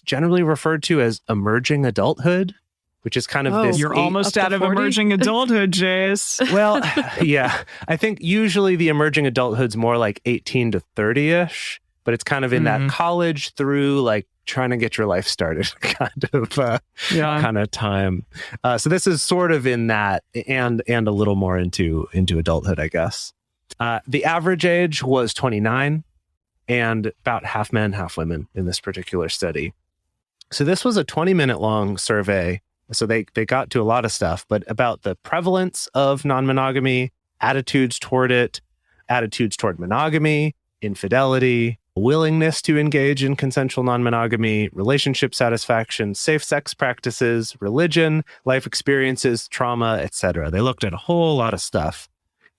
generally referred to as emerging adulthood, which is kind of this... You're almost out of emerging adulthood, Jase. Well, yeah. I think usually the emerging adulthood's more like 18 to 30-ish, but it's kind of in that college through trying to get your life started kind of time. So this is sort of in that and a little more into adulthood, I guess. The average age was 29 and about half men, half women in this particular study. So this was a 20-minute long survey. So they got to a lot of stuff, but about the prevalence of non-monogamy, attitudes toward it, attitudes toward monogamy, infidelity, willingness to engage in consensual non-monogamy, relationship satisfaction, safe sex practices, religion, life experiences, trauma, etc. They looked at a whole lot of stuff.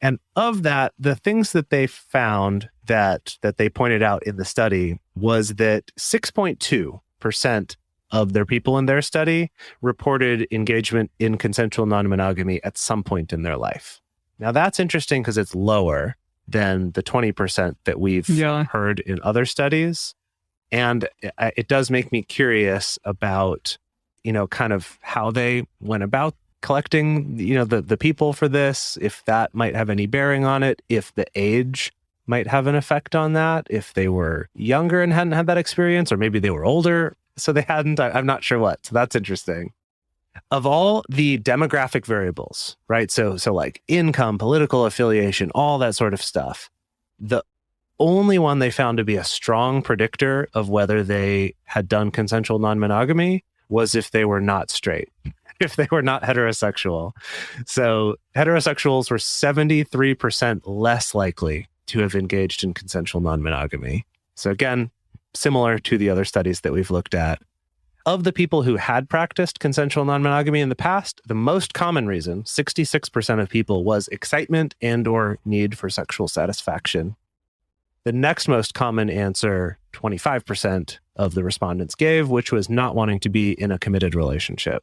And of that, the things that they found that they pointed out in the study was that 6.2% of their people in their study reported engagement in consensual non-monogamy at some point in their life. Now that's interesting because it's lower than the 20% that we've heard in other studies. And it does make me curious about, kind of how they went about collecting, the people for this, if that might have any bearing on it, if the age might have an effect on that, if they were younger and hadn't had that experience, or maybe they were older, so they hadn't. I'm not sure what. So that's interesting. Of all the demographic variables, right? So like income, political affiliation, all that sort of stuff, the only one they found to be a strong predictor of whether they had done consensual non-monogamy was if they were not straight, if they were not heterosexual. So heterosexuals were 73% less likely to have engaged in consensual non-monogamy. So again, similar to the other studies that we've looked at. Of the people who had practiced consensual non-monogamy in the past, the most common reason, 66% of people, was excitement and or need for sexual satisfaction. The next most common answer, 25% of the respondents gave, which was not wanting to be in a committed relationship.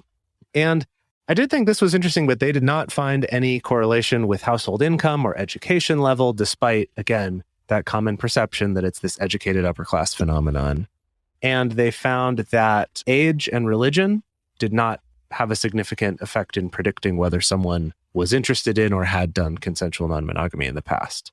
And I did think this was interesting, but they did not find any correlation with household income or education level, despite, again, that common perception that it's this educated upper class phenomenon. And they found that age and religion did not have a significant effect in predicting whether someone was interested in or had done consensual non-monogamy in the past.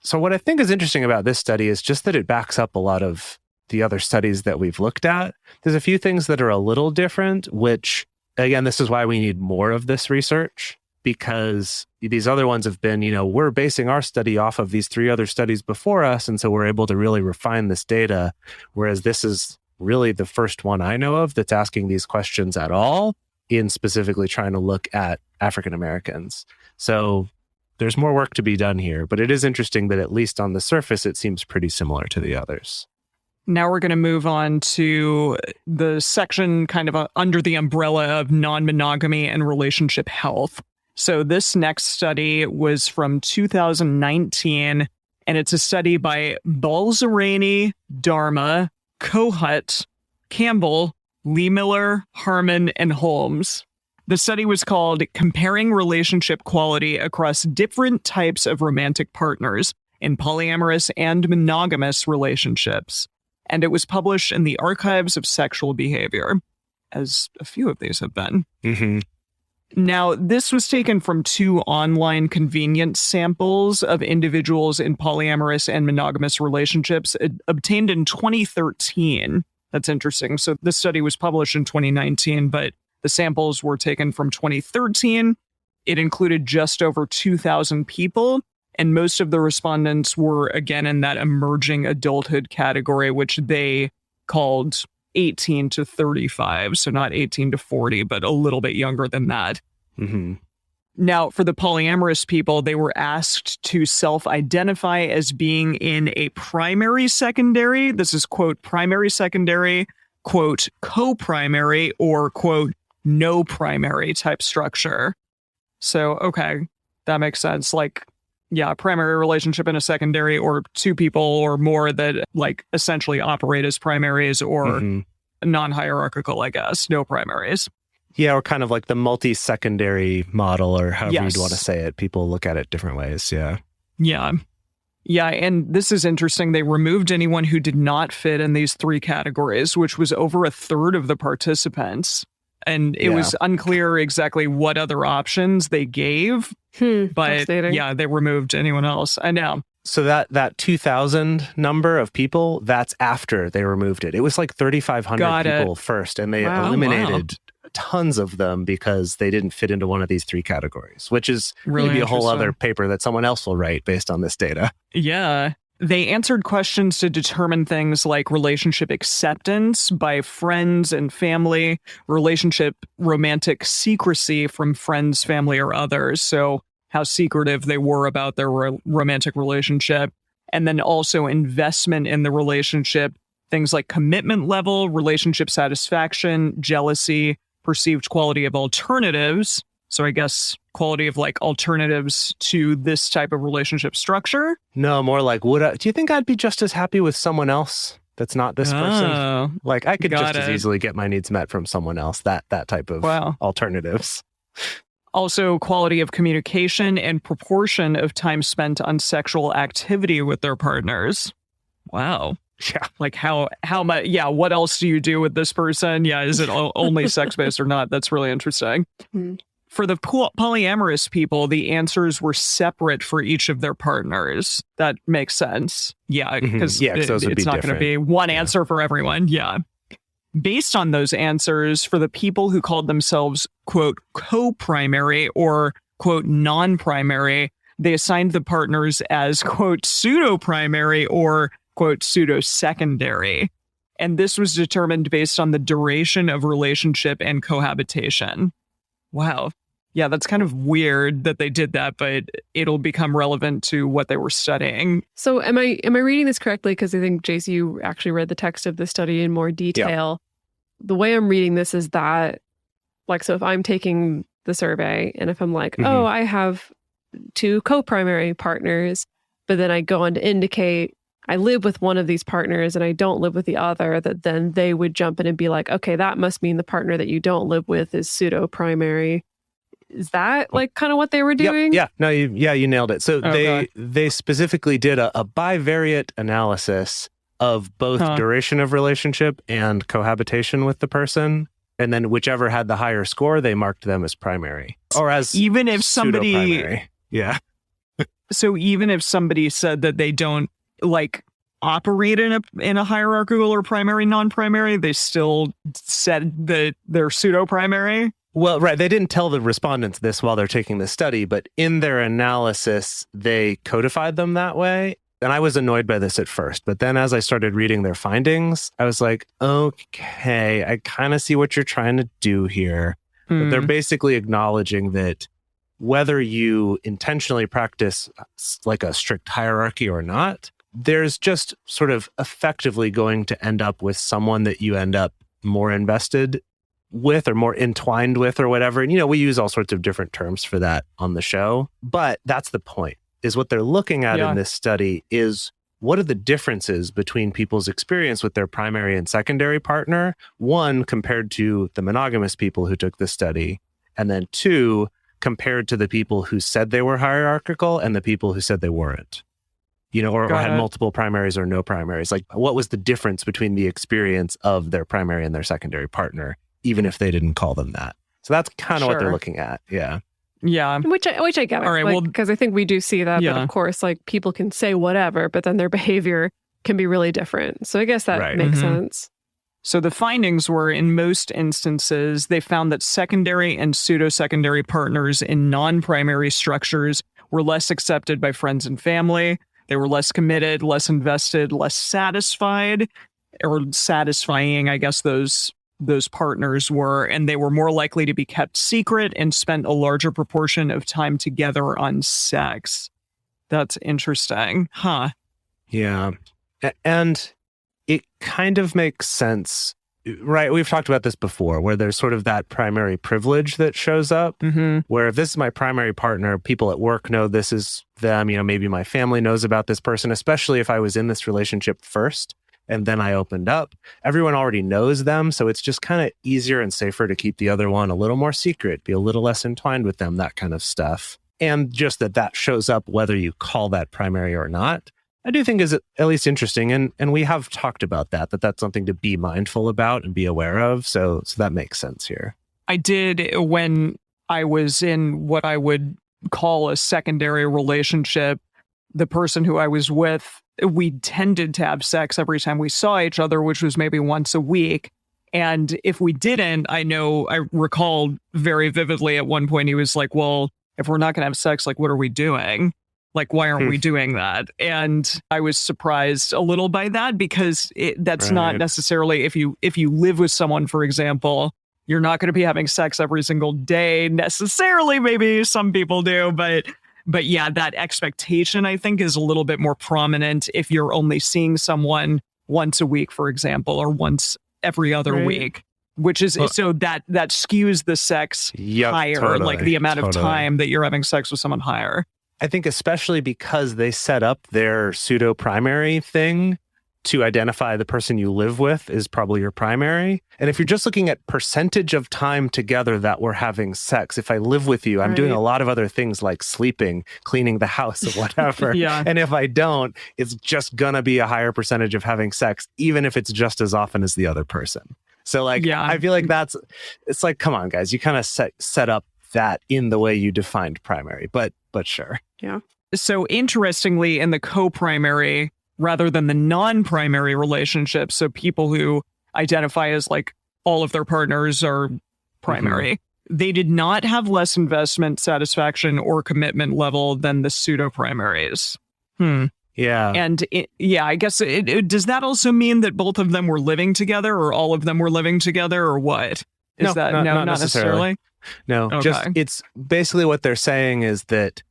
So what I think is interesting about this study is just that it backs up a lot of the other studies that we've looked at. There's a few things that are a little different, which, again, this is why we need more of this research, because these other ones have been, we're basing our study off of these 3 other studies before us, and so we're able to really refine this data, whereas this is really the first one I know of that's asking these questions at all, in specifically trying to look at African Americans. So there's more work to be done here, but it is interesting that at least on the surface, it seems pretty similar to the others. Now we're going to move on to the section kind of under the umbrella of non-monogamy and relationship health. So this next study was from 2019, and it's a study by Balzerani, Dharma, Kohut, Campbell, Lee Miller, Harmon, and Holmes. The study was called Comparing Relationship Quality Across Different Types of Romantic Partners in Polyamorous and Monogamous Relationships. And it was published in the Archives of Sexual Behavior, as a few of these have been. Mm-hmm. Now, this was taken from 2 online convenience samples of individuals in polyamorous and monogamous relationships obtained in 2013. That's interesting. So this study was published in 2019, but the samples were taken from 2013. It included just over 2,000 people, and most of the respondents were, again, in that emerging adulthood category, which they called 18 to 35. So not 18 to 40, but a little bit younger than that. Mm-hmm. Now, for the polyamorous people, they were asked to self-identify as being in a primary secondary. This is, quote, primary secondary, quote, co-primary, or, quote, no primary type structure. So, okay, that makes sense. Like, yeah, a primary relationship and a secondary, or 2 people or more that like essentially operate as primaries, or non-hierarchical, I guess, no primaries. Yeah, or kind of like the multi-secondary model, or however Yes. you'd want to say it. People look at it different ways, yeah. Yeah. Yeah, and this is interesting. They removed anyone who did not fit in these 3 categories, which was over a third of the participants. And it was unclear exactly what other options they gave. But Fascinating. yeah, they removed anyone else. I know. So that 2,000 number of people, that's after they removed it. It was like 3,500 people first, and they eliminated tons of them because they didn't fit into one of these three categories, which is Really maybe a whole interesting. other paper that someone else will write based on this data. Yeah. They answered questions to determine things like relationship acceptance by friends and family, relationship romantic secrecy from friends, family, or others. So how secretive they were about their romantic relationship, and then also investment in the relationship, things like commitment level, relationship satisfaction, jealousy, perceived quality of alternatives. So I guess quality of like alternatives to this type of relationship structure. No, more like, do you think I'd be just as happy with someone else that's not this person? Like I could just as easily get my needs met from someone else, that type of alternatives. Also, quality of communication and proportion of time spent on sexual activity with their partners. Wow. Yeah. Like how much, what else do you do with this person? Yeah, is it only sex-based or not? That's really interesting. Mm-hmm. For the polyamorous people, the answers were separate for each of their partners. That makes sense. Yeah, because it's not going to be one answer for everyone. Yeah. Based on those answers, for the people who called themselves, quote, co-primary or, quote, non-primary, they assigned the partners as, quote, pseudo-primary or, quote, pseudo-secondary. And this was determined based on the duration of relationship and cohabitation. Wow. Yeah, that's kind of weird that they did that, but it'll become relevant to what they were studying. So am I reading this correctly? Because I think, Jase, you actually read the text of the study in more detail. Yeah. The way I'm reading this is that, like, so if I'm taking the survey and if I'm like, oh, I have 2 co-primary partners, but then I go on to indicate I live with one of these partners and I don't live with the other, that then they would jump in and be like, okay, that must mean the partner that you don't live with is pseudo-primary. Is that like kind of what they were doing? Yep. Yeah. No, you nailed it. So they specifically did a bivariate analysis of both duration of relationship and cohabitation with the person. And then whichever had the higher score, they marked them as primary. Or as even if somebody pseudo-primary. Yeah. So even if somebody said that they don't like operate in a hierarchical or primary non-primary, they still said that they're pseudo-primary. Well, right. They didn't tell the respondents this while they're taking the study, but in their analysis, they codified them that way. And I was annoyed by this at first. But then as I started reading their findings, I was like, okay, I kind of see what you're trying to do here. But they're basically acknowledging that whether you intentionally practice like a strict hierarchy or not, there's just sort of effectively going to end up with someone that you end up more invested with or more entwined with or whatever. And, we use all sorts of different terms for that on the show. But that's the point, is what they're looking at in this study is what are the differences between people's experience with their primary and secondary partner? 1, compared to the monogamous people who took the study. And then 2, compared to the people who said they were hierarchical and the people who said they weren't. Or had multiple primaries or no primaries. Like, what was the difference between the experience of their primary and their secondary partner, even if they didn't call them that? So that's kind of what they're looking at. Yeah. Yeah. Which I get. All right. Because I think we do see that. But of course, like, people can say whatever, but then their behavior can be really different. So I guess that makes sense. So the findings were, in most instances, they found that secondary and pseudo-secondary partners in non-primary structures were less accepted by friends and family. They were less committed, less invested, less satisfied, or satisfying, I guess those partners were, and they were more likely to be kept secret and spent a larger proportion of time together on sex. That's interesting. Huh. Yeah. And it kind of makes sense, right? We've talked about this before, where there's sort of that primary privilege that shows up, where if this is my primary partner, people at work know this is them, maybe my family knows about this person, especially if I was in this relationship first and then I opened up. Everyone already knows them, so it's just kind of easier and safer to keep the other one a little more secret, be a little less entwined with them, that kind of stuff. And just that shows up whether you call that primary or not, I do think is at least interesting. And we have talked about that's something to be mindful about and be aware of. So that makes sense here. I did when I was in what I would call a secondary relationship. the person who I was with, we tended to have sex every time we saw each other, which was maybe once a week. And if we didn't, I recall very vividly at one point, he was like, well, if we're not going to have sex, like, what are we doing? Like, why aren't we doing that? And I was surprised a little by that, because that's not necessarily, if you live with someone, for example, you're not going to be having sex every single day necessarily. Maybe some people do, but yeah, that expectation, I think, is a little bit more prominent if you're only seeing someone once a week, for example, or once every other week, which is so that skews the sex higher, totally, like the amount of time that you're having sex with someone higher. I think especially because they set up their pseudo primary thing to identify the person you live with is probably your primary. And if you're just looking at percentage of time together that we're having sex, if I live with you, I'm doing a lot of other things like sleeping, cleaning the house, or whatever. And if I don't, it's just gonna be a higher percentage of having sex, even if it's just as often as the other person. So like, I feel like it's like, come on, guys, you kind of set up that in the way you defined primary, but sure. Yeah. So interestingly, in the co-primary rather than the non-primary relationships, so people who identify as like all of their partners are primary, they did not have less investment, satisfaction, or commitment level than the pseudo-primaries. Yeah. And I guess does that also mean that both of them were living together, or all of them were living together, or what? Is that not necessarily? No, just it's basically what they're saying is that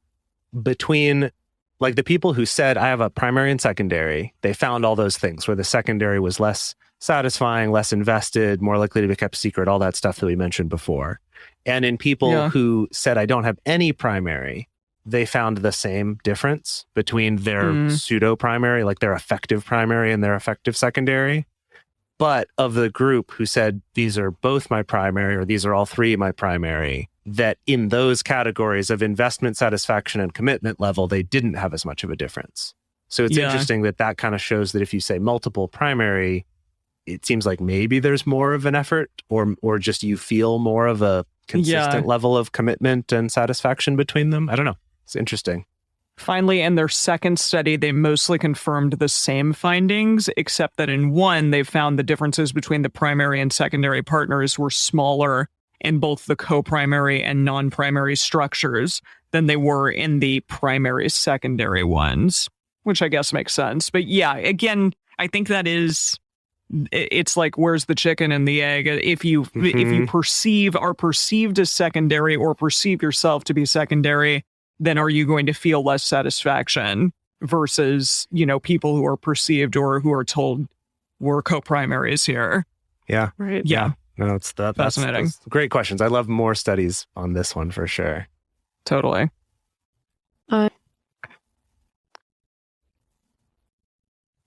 between like the people who said, I have a primary and secondary, they found all those things where the secondary was less satisfying, less invested, more likely to be kept secret, all that stuff that we mentioned before. And in people who said, I don't have any primary, they found the same difference between their pseudo primary, like their effective primary and their effective secondary. But of the group who said, these are both my primary, or these are all three my primary, that in those categories of investment, satisfaction, and commitment level, they didn't have as much of a difference. So it's interesting that kind of shows that if you say multiple primary, it seems like maybe there's more of an effort, or just you feel more of a consistent level of commitment and satisfaction between them. I don't know. It's interesting. Finally, in their second study, they mostly confirmed the same findings, except that in one, they found the differences between the primary and secondary partners were smaller in both the co-primary and non-primary structures than they were in the primary-secondary ones, which I guess makes sense. But yeah, again, I think it's like, where's the chicken and the egg? If you are perceived as secondary, or perceive yourself to be secondary, then are you going to feel less satisfaction versus, people who are perceived or who are told we're co-primaries here? Yeah. Right. Yeah. No, it's fascinating. That's great questions. I love more studies on this one for sure. Totally.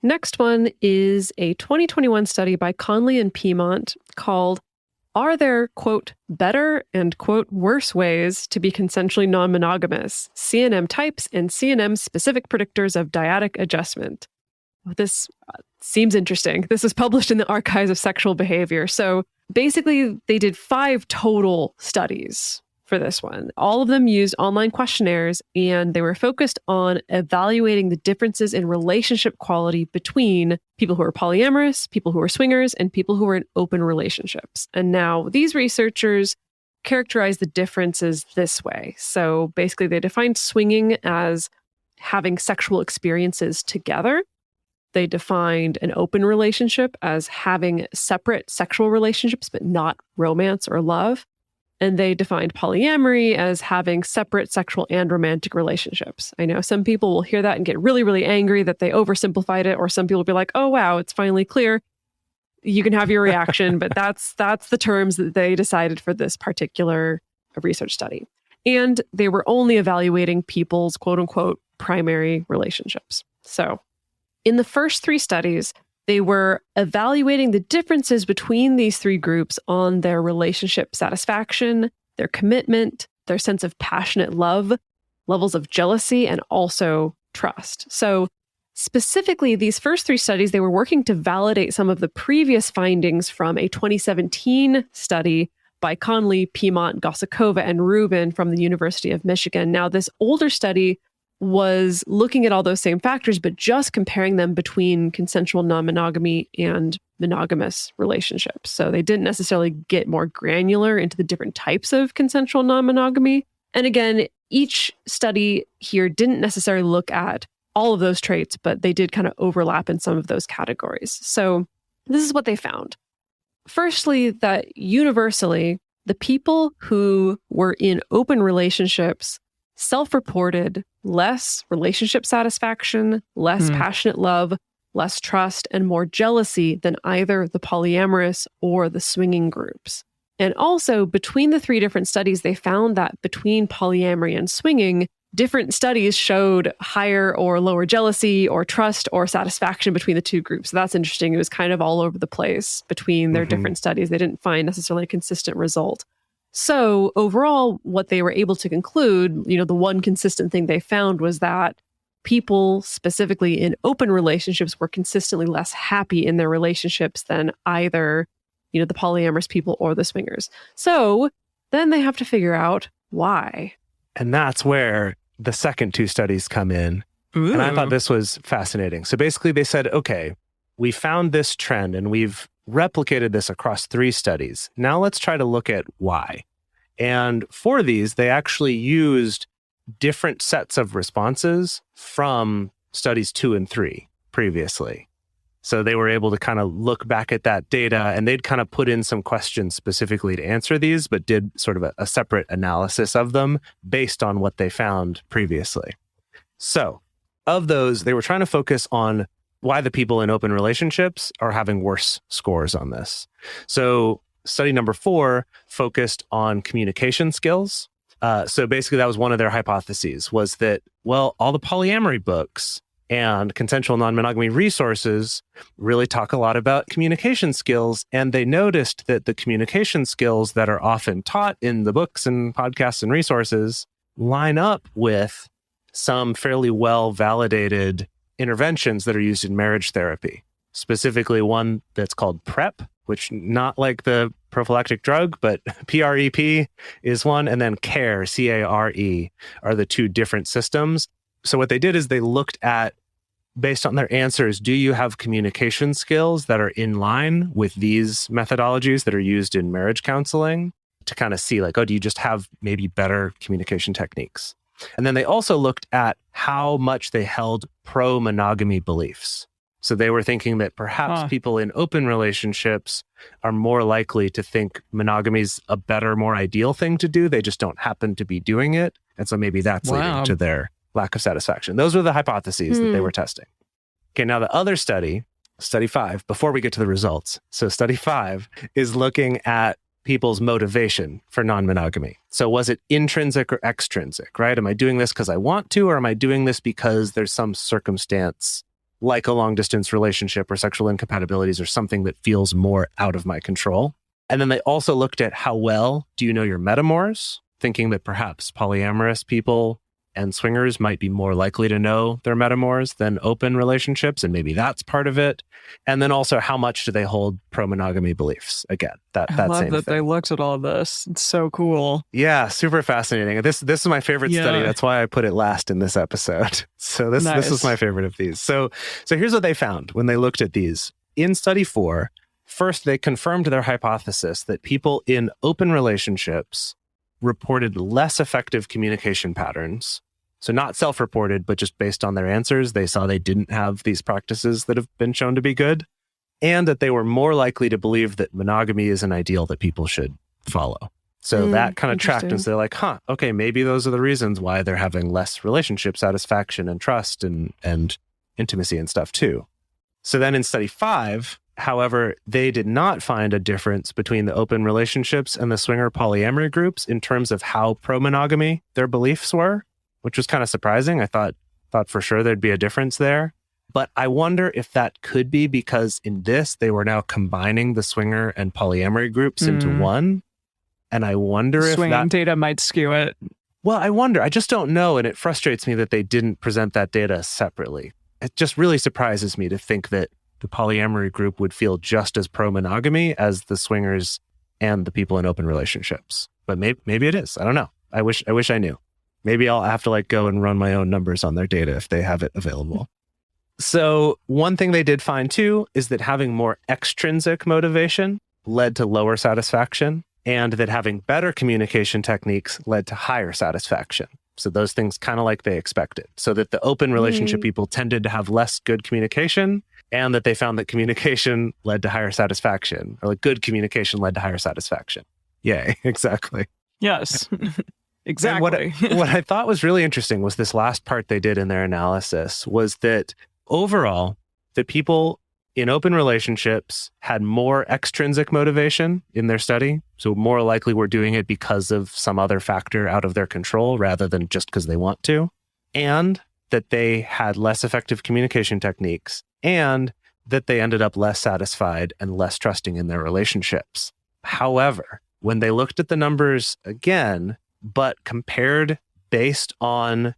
Next one is a 2021 study by Conley and Piedmont called Are There, quote, better and, quote, worse ways to be consensually non-monogamous? CNM types and CNM specific predictors of dyadic adjustment. This seems interesting. This was published in the Archives of Sexual Behavior. So basically, they did 5 total studies for this one. All of them used online questionnaires, and they were focused on evaluating the differences in relationship quality between people who are polyamorous, people who are swingers, and people who are in open relationships. And now these researchers characterize the differences this way. So basically, they defined swinging as having sexual experiences together. They defined an open relationship as having separate sexual relationships, but not romance or love. And they defined polyamory as having separate sexual and romantic relationships. I know some people will hear that and get really, really angry that they oversimplified it, or some people will be like, oh, wow, it's finally clear. You can have your reaction, but that's the terms that they decided for this particular research study. And they were only evaluating people's quote unquote primary relationships. So in the first 3 studies, they were evaluating the differences between these 3 groups on their relationship satisfaction, their commitment, their sense of passionate love, levels of jealousy, and also trust. So specifically, these first 3 studies, they were working to validate some of the previous findings from a 2017 study by Conley, Piedmont, Gosakova, and Rubin from the University of Michigan. Now, this older study was looking at all those same factors, but just comparing them between consensual non-monogamy and monogamous relationships. So they didn't necessarily get more granular into the different types of consensual non-monogamy. And again, each study here didn't necessarily look at all of those traits, but they did kind of overlap in some of those categories. So this is what they found. Firstly, that universally, the people who were in open relationships self-reported less relationship satisfaction, less passionate love, less trust, and more jealousy than either the polyamorous or the swinging groups. And also, between the 3 different studies, they found that between polyamory and swinging, different studies showed higher or lower jealousy or trust or satisfaction between the 2 groups. So that's interesting. It was kind of all over the place between their different studies. They didn't find necessarily a consistent result. So overall, what they were able to conclude, the one consistent thing they found was that people specifically in open relationships were consistently less happy in their relationships than either, the polyamorous people or the swingers. So then they have to figure out why. And that's where the second 2 studies come in. Ooh. And I thought this was fascinating. So basically they said, okay, we found this trend and we've replicated this across 3 studies. Now let's try to look at why. And for these, they actually used different sets of responses from studies 2 and 3 previously. So they were able to kind of look back at that data, and they'd kind of put in some questions specifically to answer these, but did sort of a separate analysis of them based on what they found previously. So of those, they were trying to focus on why the people in open relationships are having worse scores on this. So study number 4 focused on communication skills. So basically that was one of their hypotheses, was that, well, all the polyamory books and consensual non-monogamy resources really talk a lot about communication skills. And they noticed that the communication skills that are often taught in the books and podcasts and resources line up with some fairly well-validated interventions that are used in marriage therapy, specifically one that's called PrEP, which not like the prophylactic drug, but PrEP is one, and then CARE, C-A-R-E, are the 2 different systems. So what they did is they looked at, based on their answers, do you have communication skills that are in line with these methodologies that are used in marriage counseling, to kind of see like, do you just have maybe better communication techniques? And then they also looked at how much they held pro-monogamy beliefs. So they were thinking that perhaps people in open relationships are more likely to think monogamy is a better, more ideal thing to do. They just don't happen to be doing it. And so maybe that's leading to their lack of satisfaction. Those were the hypotheses that they were testing. Okay, now the other study, study 5, before we get to the results. So study 5 is looking at people's motivation for non-monogamy. So was it intrinsic or extrinsic, right? Am I doing this because I want to, or am I doing this because there's some circumstance like a long-distance relationship or sexual incompatibilities or something that feels more out of my control? And then they also looked at how well do you know your metamors, thinking that perhaps polyamorous people and swingers might be more likely to know their metamors than open relationships, and maybe that's part of it. And then also, how much do they hold pro-monogamy beliefs? Again, that I love same that thing. they looked at all this. It's so cool. Yeah, super fascinating. This is my favorite study. That's why I put it last in this episode. So this is my favorite of these. So here's what they found when they looked at these. In study 4, first they confirmed their hypothesis that people in open relationships reported less effective communication patterns. So not self-reported, but just based on their answers, they saw they didn't have these practices that have been shown to be good, and that they were more likely to believe that monogamy is an ideal that people should follow. So that kind of tracked, and so they're like, okay, maybe those are the reasons why they're having less relationship satisfaction and trust and intimacy and stuff too. So then in study 5, however, they did not find a difference between the open relationships and the swinger polyamory groups in terms of how pro-monogamy their beliefs were, which was kind of surprising. I thought for sure there'd be a difference there. But I wonder if that could be because in this, they were now combining the swinger and polyamory groups into one. And I wonder if swinging data might skew it. Well, I wonder. I just don't know. And it frustrates me that they didn't present that data separately. It just really surprises me to think that the polyamory group would feel just as pro-monogamy as the swingers and the people in open relationships. But maybe it is. I don't know. I wish I knew. Maybe I'll have to go and run my own numbers on their data if they have it available. So one thing they did find too is that having more extrinsic motivation led to lower satisfaction, and that having better communication techniques led to higher satisfaction. So those things kind of like they expected. So that the open relationship people tended to have less good communication, and that they found that communication led to higher satisfaction, or good communication led to higher satisfaction. Yay, exactly. Yes, exactly. What I thought was really interesting was this last part they did in their analysis was that overall, the people in open relationships had more extrinsic motivation in their study. So more likely were doing it because of some other factor out of their control rather than just because they want to. And that they had less effective communication techniques, and that they ended up less satisfied and less trusting in their relationships. However, when they looked at the numbers again, but compared based on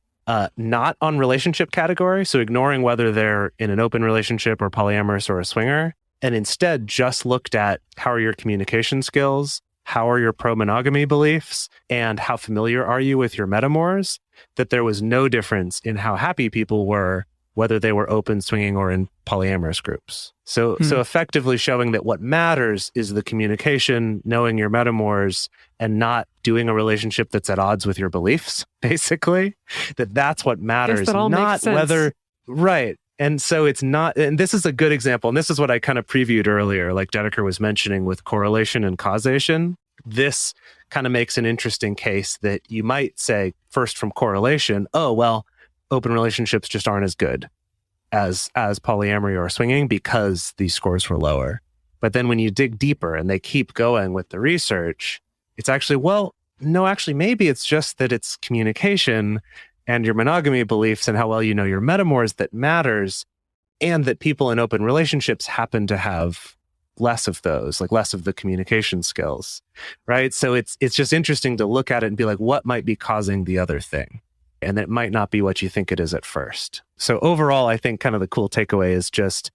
not on relationship category, so ignoring whether they're in an open relationship or polyamorous or a swinger, and instead just looked at how are your communication skills, how are your pro-monogamy beliefs, and how familiar are you with your metamors, that there was no difference in how happy people were, whether they were open, swinging, or in polyamorous groups. So effectively showing that what matters is the communication, knowing your metamors, and not doing a relationship that's at odds with your beliefs, basically. That's what matters, not whether... Right. And so it's not... And this is a good example, and this is what I kind of previewed earlier, like Dedeker was mentioning with correlation and causation. This kind of makes an interesting case that you might say, first from correlation, oh, well, open relationships just aren't as good as polyamory or swinging because these scores were lower. But then when you dig deeper and they keep going with the research, it's actually, well, no, actually, maybe it's just that it's communication and your monogamy beliefs and how well you know your metamors that matters, and that people in open relationships happen to have less of those, less of the communication skills, right? So it's just interesting to look at it and be like, what might be causing the other thing? And it might not be what you think it is at first. So overall, I think kind of the cool takeaway is just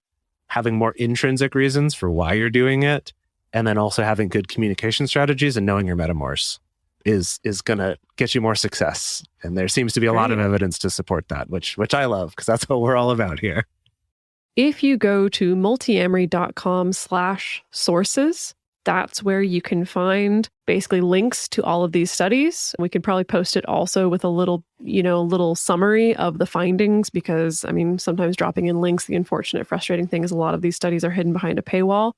having more intrinsic reasons for why you're doing it, and then also having good communication strategies and knowing your metamors is going to get you more success. And there seems to be a lot of evidence to support that, which I love, because that's what we're all about here. If you go to multiamory.com/sources, that's where you can find basically links to all of these studies. We could probably post it also with a little summary of the findings, because, sometimes dropping in links, the unfortunate, frustrating thing is a lot of these studies are hidden behind a paywall.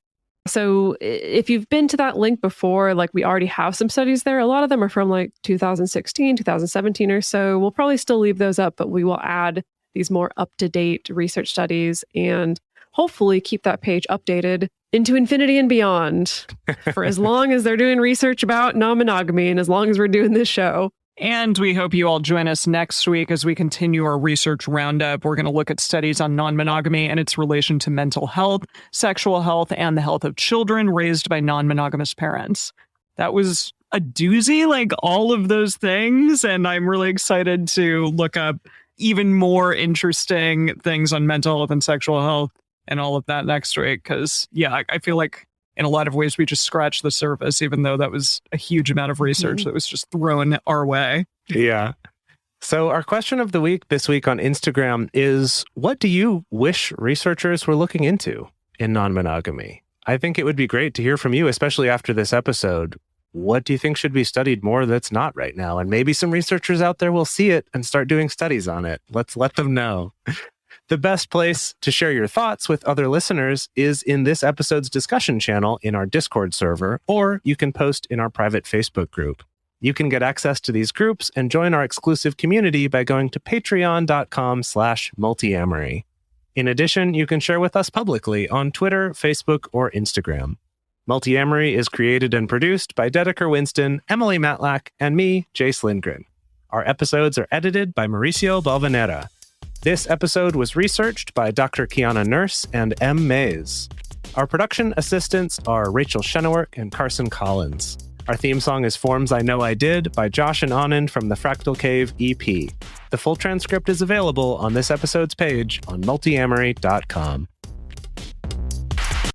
So if you've been to that link before, we already have some studies there. A lot of them are from 2016, 2017 or so. We'll probably still leave those up, but we will add these more up-to-date research studies and hopefully keep that page updated into infinity and beyond for as long as they're doing research about non-monogamy and as long as we're doing this show. And we hope you all join us next week as we continue our research roundup. We're going to look at studies on non-monogamy and its relation to mental health, sexual health, and the health of children raised by non-monogamous parents. That was a doozy, all of those things. And I'm really excited to look up even more interesting things on mental health and sexual health and all of that next week. Because, I feel like in a lot of ways, we just scratched the surface, even though that was a huge amount of research that was just thrown our way. Yeah. So our question of the week this week on Instagram is, what do you wish researchers were looking into in non-monogamy? I think it would be great to hear from you, especially after this episode. What do you think should be studied more that's not right now? And maybe some researchers out there will see it and start doing studies on it. Let's let them know. The best place to share your thoughts with other listeners is in this episode's discussion channel in our Discord server, or you can post in our private Facebook group. You can get access to these groups and join our exclusive community by going to patreon.com/multiamory. In addition, you can share with us publicly on Twitter, Facebook, or Instagram. Multiamory is created and produced by Dedeker, Winston, Emily Matlack, and me, Jase Lindgren. Our episodes are edited by Mauricio Balvanera. This episode was researched by Dr. Kiana Nurse and M. Mays. Our production assistants are Rachel Shennework and Carson Collins. Our theme song is Forms I Know I Did by Josh and Anand from the Fractal Cave EP. The full transcript is available on this episode's page on multiamory.com.